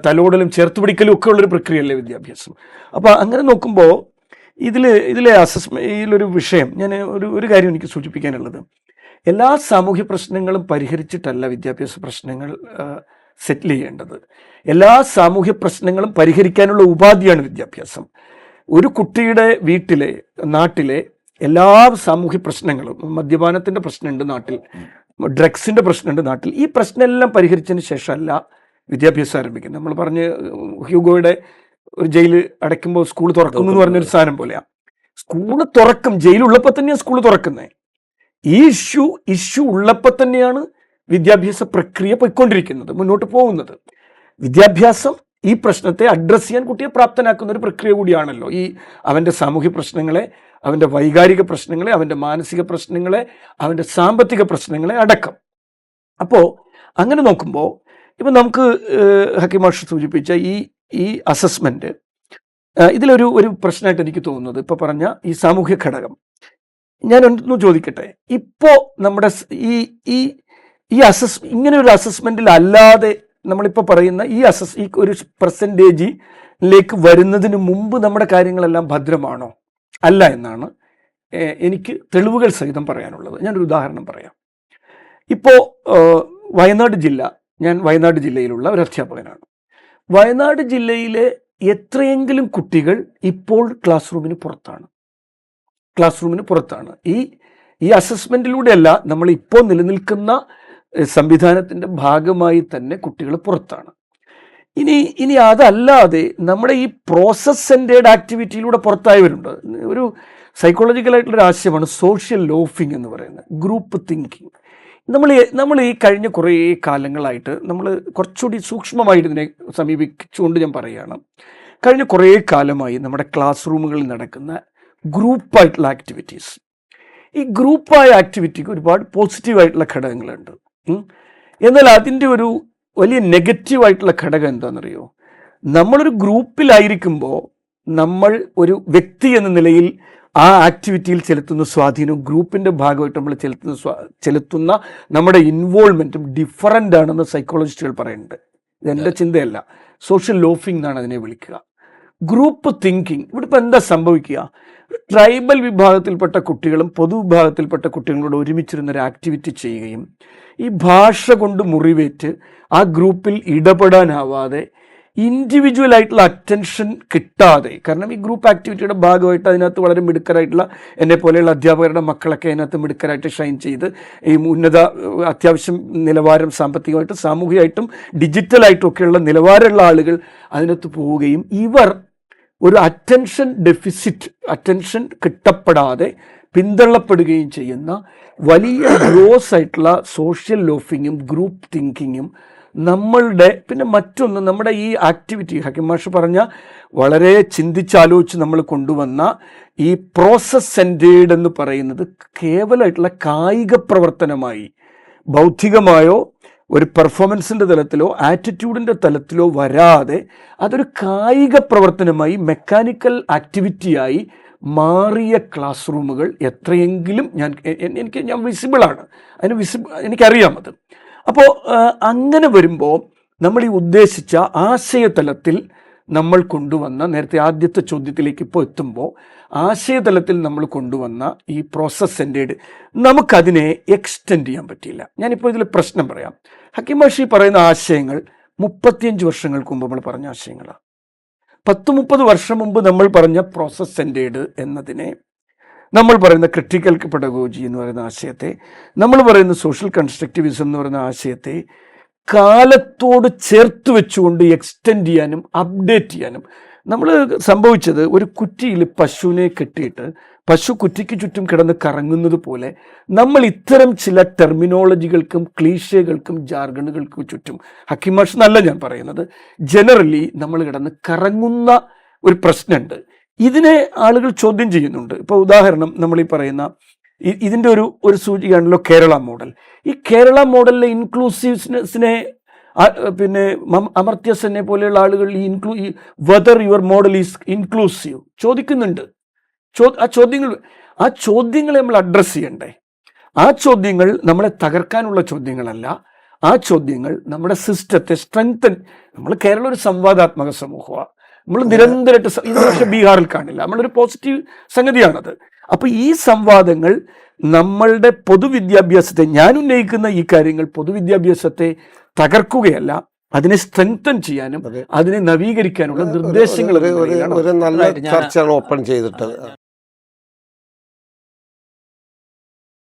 Speaker 2: തലോടലും ചേർത്തുപിടിക്കലും ഒക്കെ ഉള്ളൊരു പ്രക്രിയയല്ലേ വിദ്യാഭ്യാസം. അപ്പോൾ അങ്ങനെ നോക്കുമ്പോൾ ഇതിലെ ഇതിലൊരു വിഷയം, ഞാൻ ഒരു കാര്യം എനിക്ക് സൂചിപ്പിക്കാനുള്ളത്, എല്ലാ സാമൂഹ്യ പ്രശ്നങ്ങളും പരിഹരിച്ചിട്ടല്ല വിദ്യാഭ്യാസ പ്രശ്നങ്ങൾ സെറ്റിൽ ചെയ്യേണ്ടത്. എല്ലാ സാമൂഹ്യ പ്രശ്നങ്ങളും പരിഹരിക്കാനുള്ള ഉപാധിയാണ് വിദ്യാഭ്യാസം. ഒരു കുട്ടിയുടെ വീട്ടിലെ, നാട്ടിലെ എല്ലാ സാമൂഹ്യ പ്രശ്നങ്ങളും, മദ്യപാനത്തിൻ്റെ പ്രശ്നമുണ്ട് നാട്ടിൽ, ഡ്രഗ്സിൻ്റെ പ്രശ്നമുണ്ട് നാട്ടിൽ, ഈ പ്രശ്നമെല്ലാം പരിഹരിച്ചതിന് ശേഷമല്ല വിദ്യാഭ്യാസം ആരംഭിക്കുന്നത്. നമ്മൾ പറഞ്ഞ് ഹ്യൂഗോയുടെ ഒരു ജയിൽ അടയ്ക്കുമ്പോൾ സ്കൂൾ തുറക്കുന്നു എന്ന് പറഞ്ഞൊരു സാധനം പോലെയാണ്. സ്കൂള് തുറക്കും, ജയിലുള്ളപ്പോൾ തന്നെയാണ് സ്കൂൾ തുറക്കുന്നത്. ഈ ഇഷ്യൂ ഉള്ളപ്പോൾ തന്നെയാണ് വിദ്യാഭ്യാസ പ്രക്രിയ പോയിക്കൊണ്ടിരിക്കുന്നത്, മുന്നോട്ട് പോകുന്നത്. വിദ്യാഭ്യാസം ഈ പ്രശ്നത്തെ അഡ്രസ്സ് ചെയ്യാൻ കുട്ടിയെ പ്രാപ്തനാക്കുന്ന ഒരു പ്രക്രിയ കൂടിയാണല്ലോ. ഈ അവൻ്റെ സാമൂഹ്യ പ്രശ്നങ്ങളെ, അവൻ്റെ വൈകാരിക പ്രശ്നങ്ങളെ, അവൻ്റെ മാനസിക പ്രശ്നങ്ങളെ, അവൻ്റെ സാമ്പത്തിക പ്രശ്നങ്ങളെ അടക്കം. അപ്പോൾ അങ്ങനെ നോക്കുമ്പോൾ ഇപ്പം നമുക്ക് ഹക്കീം മാഷ് സൂചിപ്പിച്ച ഈ അസസ്മെൻറ്റ്, ഇതിലൊരു പ്രശ്നമായിട്ട് എനിക്ക് തോന്നുന്നത് ഇപ്പോൾ പറഞ്ഞ ഈ സാമൂഹ്യ ഘടകം. ഞാൻ ഒന്ന് ചോദിക്കട്ടെ, ഇപ്പോൾ നമ്മുടെ ഈ ഇങ്ങനെ ഒരു അസസ്മെൻറ്റിൽ അല്ലാതെ നമ്മളിപ്പോൾ പറയുന്ന ഈ ഒരു പെർസെൻറ്റേജിലേക്ക് വരുന്നതിന് മുമ്പ് നമ്മുടെ കാര്യങ്ങളെല്ലാം ഭദ്രമാണോ? അല്ല എന്നാണ് എനിക്ക് തെളിവുകൾ സഹിതം പറയാനുള്ളത്. ഞാനൊരു ഉദാഹരണം പറയാം. ഇപ്പോൾ ഞാൻ വയനാട് ജില്ലയിലുള്ള ഒരു അധ്യാപകനാണ്. വയനാട് ജില്ലയിലെ എത്രയെങ്കിലും കുട്ടികൾ ഇപ്പോൾ ക്ലാസ് റൂമിന് പുറത്താണ്. ഈ അസസ്മെൻറ്റിലൂടെയല്ല, നമ്മൾ ഇപ്പോൾ നിലനിൽക്കുന്ന സംവിധാനത്തിൻ്റെ ഭാഗമായി തന്നെ കുട്ടികൾ പുറത്താണ്. ഇനി അതല്ലാതെ നമ്മുടെ ഈ പ്രോസസ് സെൻറ്റേഡ് ആക്ടിവിറ്റിയിലൂടെ പുറത്തായവരുണ്ട്. ഒരു സൈക്കോളജിക്കലായിട്ടുള്ളൊരു ആശയമാണ് സോഷ്യൽ ലോഫിംഗ് എന്ന് പറയുന്നത്, ഗ്രൂപ്പ് തിങ്കിങ്. നമ്മൾ ഈ കഴിഞ്ഞ കുറേ കാലങ്ങളായിട്ട് നമ്മൾ കുറച്ചുകൂടി സൂക്ഷ്മമായിട്ട് ഇതിനെ സമീപിച്ചുകൊണ്ട് ഞാൻ പറയുകയാണ്. കഴിഞ്ഞ കുറേ കാലമായി നമ്മുടെ ക്ലാസ് റൂമുകളിൽ നടക്കുന്ന ഗ്രൂപ്പായിട്ടുള്ള ആക്ടിവിറ്റീസ്, ഈ ഗ്രൂപ്പായ ആക്ടിവിറ്റിക്ക് ഒരുപാട് പോസിറ്റീവായിട്ടുള്ള ഘടകങ്ങളുണ്ട്. എന്നാൽ അതിൻ്റെ ഒരു വലിയ നെഗറ്റീവായിട്ടുള്ള ഘടകം എന്താണെന്നറിയോ? നമ്മളൊരു ഗ്രൂപ്പിലായിരിക്കുമ്പോൾ നമ്മൾ ഒരു വ്യക്തി എന്ന നിലയിൽ ആ ആക്ടിവിറ്റിയിൽ ചെലുത്തുന്ന സ്വാധീനവും ഗ്രൂപ്പിൻ്റെ ഭാഗമായിട്ട് നമ്മൾ ചെലുത്തുന്ന നമ്മുടെ ഇൻവോൾവ്മെൻറ്റും ഡിഫറൻ്റ് ആണെന്ന് സൈക്കോളജിസ്റ്റുകൾ പറയുന്നുണ്ട്. ഇതെൻ്റെ ചിന്തയല്ല, സോഷ്യൽ ലോഫിംഗ് എന്നാണ് അതിനെ വിളിക്കുക. ഗ്രൂപ്പ് തിങ്കിങ് ഇവിടെ ഇപ്പം എന്താ സംഭവിക്കുക? ട്രൈബൽ വിഭാഗത്തിൽപ്പെട്ട കുട്ടികളും പൊതുവിഭാഗത്തിൽപ്പെട്ട കുട്ടികളും കൂടെ ഒരുമിച്ചിരുന്നൊരു ആക്ടിവിറ്റി ചെയ്യുകയും ഈ ഭാഷ കൊണ്ട് മുറിവേറ്റ് ആ ഗ്രൂപ്പിൽ ഇടപെടാനാവാതെ ഇൻഡിവിജ്വൽ ആയിട്ടുള്ള അറ്റൻഷൻ കിട്ടാതെ, കാരണം ഈ ഗ്രൂപ്പ് ആക്ടിവിറ്റിയുടെ ഭാഗമായിട്ട് അതിനകത്ത് വളരെ മിടുക്കരായിട്ടുള്ള എന്നെ പോലെയുള്ള അധ്യാപകരുടെ മക്കളൊക്കെ അതിനകത്ത് മിടുക്കരായിട്ട് ഷൈൻ ചെയ്ത് ഈ ഉന്നത അത്യാവശ്യം നിലവാരം സാമ്പത്തികമായിട്ടും സാമൂഹികമായിട്ടും ഡിജിറ്റലായിട്ടും ഒക്കെയുള്ള നിലവാരമുള്ള ആളുകൾ അതിനകത്ത് പോവുകയും ഇവർ ഒരു അറ്റൻഷൻ ഡെഫിസിറ്റ്, അറ്റൻഷൻ കിട്ടപ്പെടാതെ പിന്തള്ളപ്പെടുകയും ചെയ്യുന്ന വലിയ ഗ്രോസ് ആയിട്ടുള്ള സോഷ്യൽ ലോഫിങ്ങും ഗ്രൂപ്പ് തിങ്കിങ്ങും നമ്മളുടെ, പിന്നെ മറ്റൊന്ന് നമ്മുടെ ഈ ആക്ടിവിറ്റി ഹക്കീം മാഷ് പറഞ്ഞ വളരെ ചിന്തിച്ചാലോചിച്ച് നമ്മൾ കൊണ്ടുവന്ന ഈ പ്രോസസ് സെൻറ്റേർഡ് എന്ന് പറയുന്നത് കേവലമായിട്ടുള്ള കായിക പ്രവർത്തനമായി ബൗദ്ധികമായോ ഒരു പെർഫോമൻസിൻ്റെ തലത്തിലോ ആറ്റിറ്റ്യൂഡിൻ്റെ തലത്തിലോ വരാതെ അതൊരു കായിക പ്രവർത്തനമായി മെക്കാനിക്കൽ ആക്ടിവിറ്റിയായി മാറിയ ക്ലാസ് റൂമുകൾ എത്രയെങ്കിലും ഞാൻ വിസിബിളാണ്, എനിക്കറിയാം അത്. അപ്പോൾ അങ്ങനെ വരുമ്പോൾ നമ്മൾ ഈ ഉദ്ദേശിച്ച ആശയതലത്തിൽ നമ്മൾ കൊണ്ടുവന്ന, നേരത്തെ ആദ്യത്തെ ചോദ്യത്തിലേക്ക് ഇപ്പോൾ എത്തുമ്പോൾ ആശയതലത്തിൽ നമ്മൾ കൊണ്ടുവന്ന ഈ പ്രോസസ് സെൻറ്റേർഡ് നമുക്കതിനെ എക്സ്റ്റെൻഡ് ചെയ്യാൻ പറ്റിയില്ല. ഞാനിപ്പോൾ ഇതിൽ പ്രശ്നം പറയാം. ഹക്കീം മാഷി പറയുന്ന ആശയങ്ങൾ 35 വർഷങ്ങൾക്ക് മുമ്പ് നമ്മൾ പറഞ്ഞ ആശയങ്ങളാണ്. 10-30 വർഷം മുമ്പ് നമ്മൾ പറഞ്ഞ പ്രോസസ് സെൻറ്റേർഡ് എന്നതിനെ, നമ്മൾ പറയുന്ന ക്രിട്ടിക്കൽ പെഡഗോജി എന്ന് പറയുന്ന ആശയത്തെ, നമ്മൾ പറയുന്ന സോഷ്യൽ കൺസ്ട്രക്റ്റിവിസം എന്ന് പറയുന്ന ആശയത്തെ കാലത്തോട് ചേർത്ത് വെച്ചുകൊണ്ട് എക്സ്റ്റെൻഡ് ചെയ്യാനും അപ്ഡേറ്റ് ചെയ്യാനും നമ്മൾ സംഭവിച്ചത്, ഒരു കുറ്റിയിൽ പശുവിനെ കെട്ടിയിട്ട് പശു കുറ്റിക്ക് ചുറ്റും കിടന്ന് കറങ്ങുന്നത് പോലെ നമ്മൾ ഇത്തരം ചില ടെർമിനോളജികൾക്കും ക്ലീഷേകൾക്കും ജാർഗണുകൾക്കും ചുറ്റും, ഹക്കീം മാഷ് എന്നല്ല ഞാൻ പറയുന്നത്, ജനറലി നമ്മൾ കിടന്ന് കറങ്ങുന്ന ഒരു പ്രശ്നമുണ്ട്. ഇതിനെ ആളുകൾ ചോദ്യം ചെയ്യുന്നുണ്ട്. ഇപ്പോൾ ഉദാഹരണം നമ്മൾ ഈ പറയുന്ന ഇതിൻ്റെ ഒരു സൂചികയാണല്ലോ കേരള മോഡൽ. ഈ കേരള മോഡലിലെ ഇൻക്ലൂസീവ്നെസ്സിനെ പിന്നെ അമർത്യ സെന്നെ പോലെയുള്ള ആളുകൾ ഈ whether your model is inclusive ചോദിക്കുന്നുണ്ട്. ആ ചോദ്യങ്ങളെ നമ്മൾ അഡ്രസ്സ് ചെയ്യണ്ടേ? ആ ചോദ്യങ്ങൾ നമ്മളെ തകർക്കാനുള്ള ചോദ്യങ്ങളല്ല. ആ ചോദ്യങ്ങൾ നമ്മുടെ സിസ്റ്റത്തെ സ്ട്രെങ്തൻ. നമ്മൾ കേരളം ഒരു സംവാദാത്മക സമൂഹമാണ്. നമ്മൾ നിരന്തരമായിട്ട്, ഇത് പക്ഷേ ബീഹാറിൽ കാണില്ല, നമ്മളൊരു പോസിറ്റീവ് സംഗതിയാണത്. അപ്പോൾ ഈ സംവാദങ്ങൾ നമ്മളുടെ പൊതുവിദ്യാഭ്യാസത്തെ, ഞാൻ ഉന്നയിക്കുന്ന ഈ കാര്യങ്ങൾ പൊതുവിദ്യാഭ്യാസത്തെ തകർക്കുകയല്ല, അതിനെ സ്ട്രെങ്തൻ ചെയ്യാനും അതിനെ നവീകരിക്കാനുള്ള നിർദ്ദേശങ്ങൾ
Speaker 1: ഒരു നല്ല ചർച്ചയാണ് ഓപ്പൺ ചെയ്തിട്ട്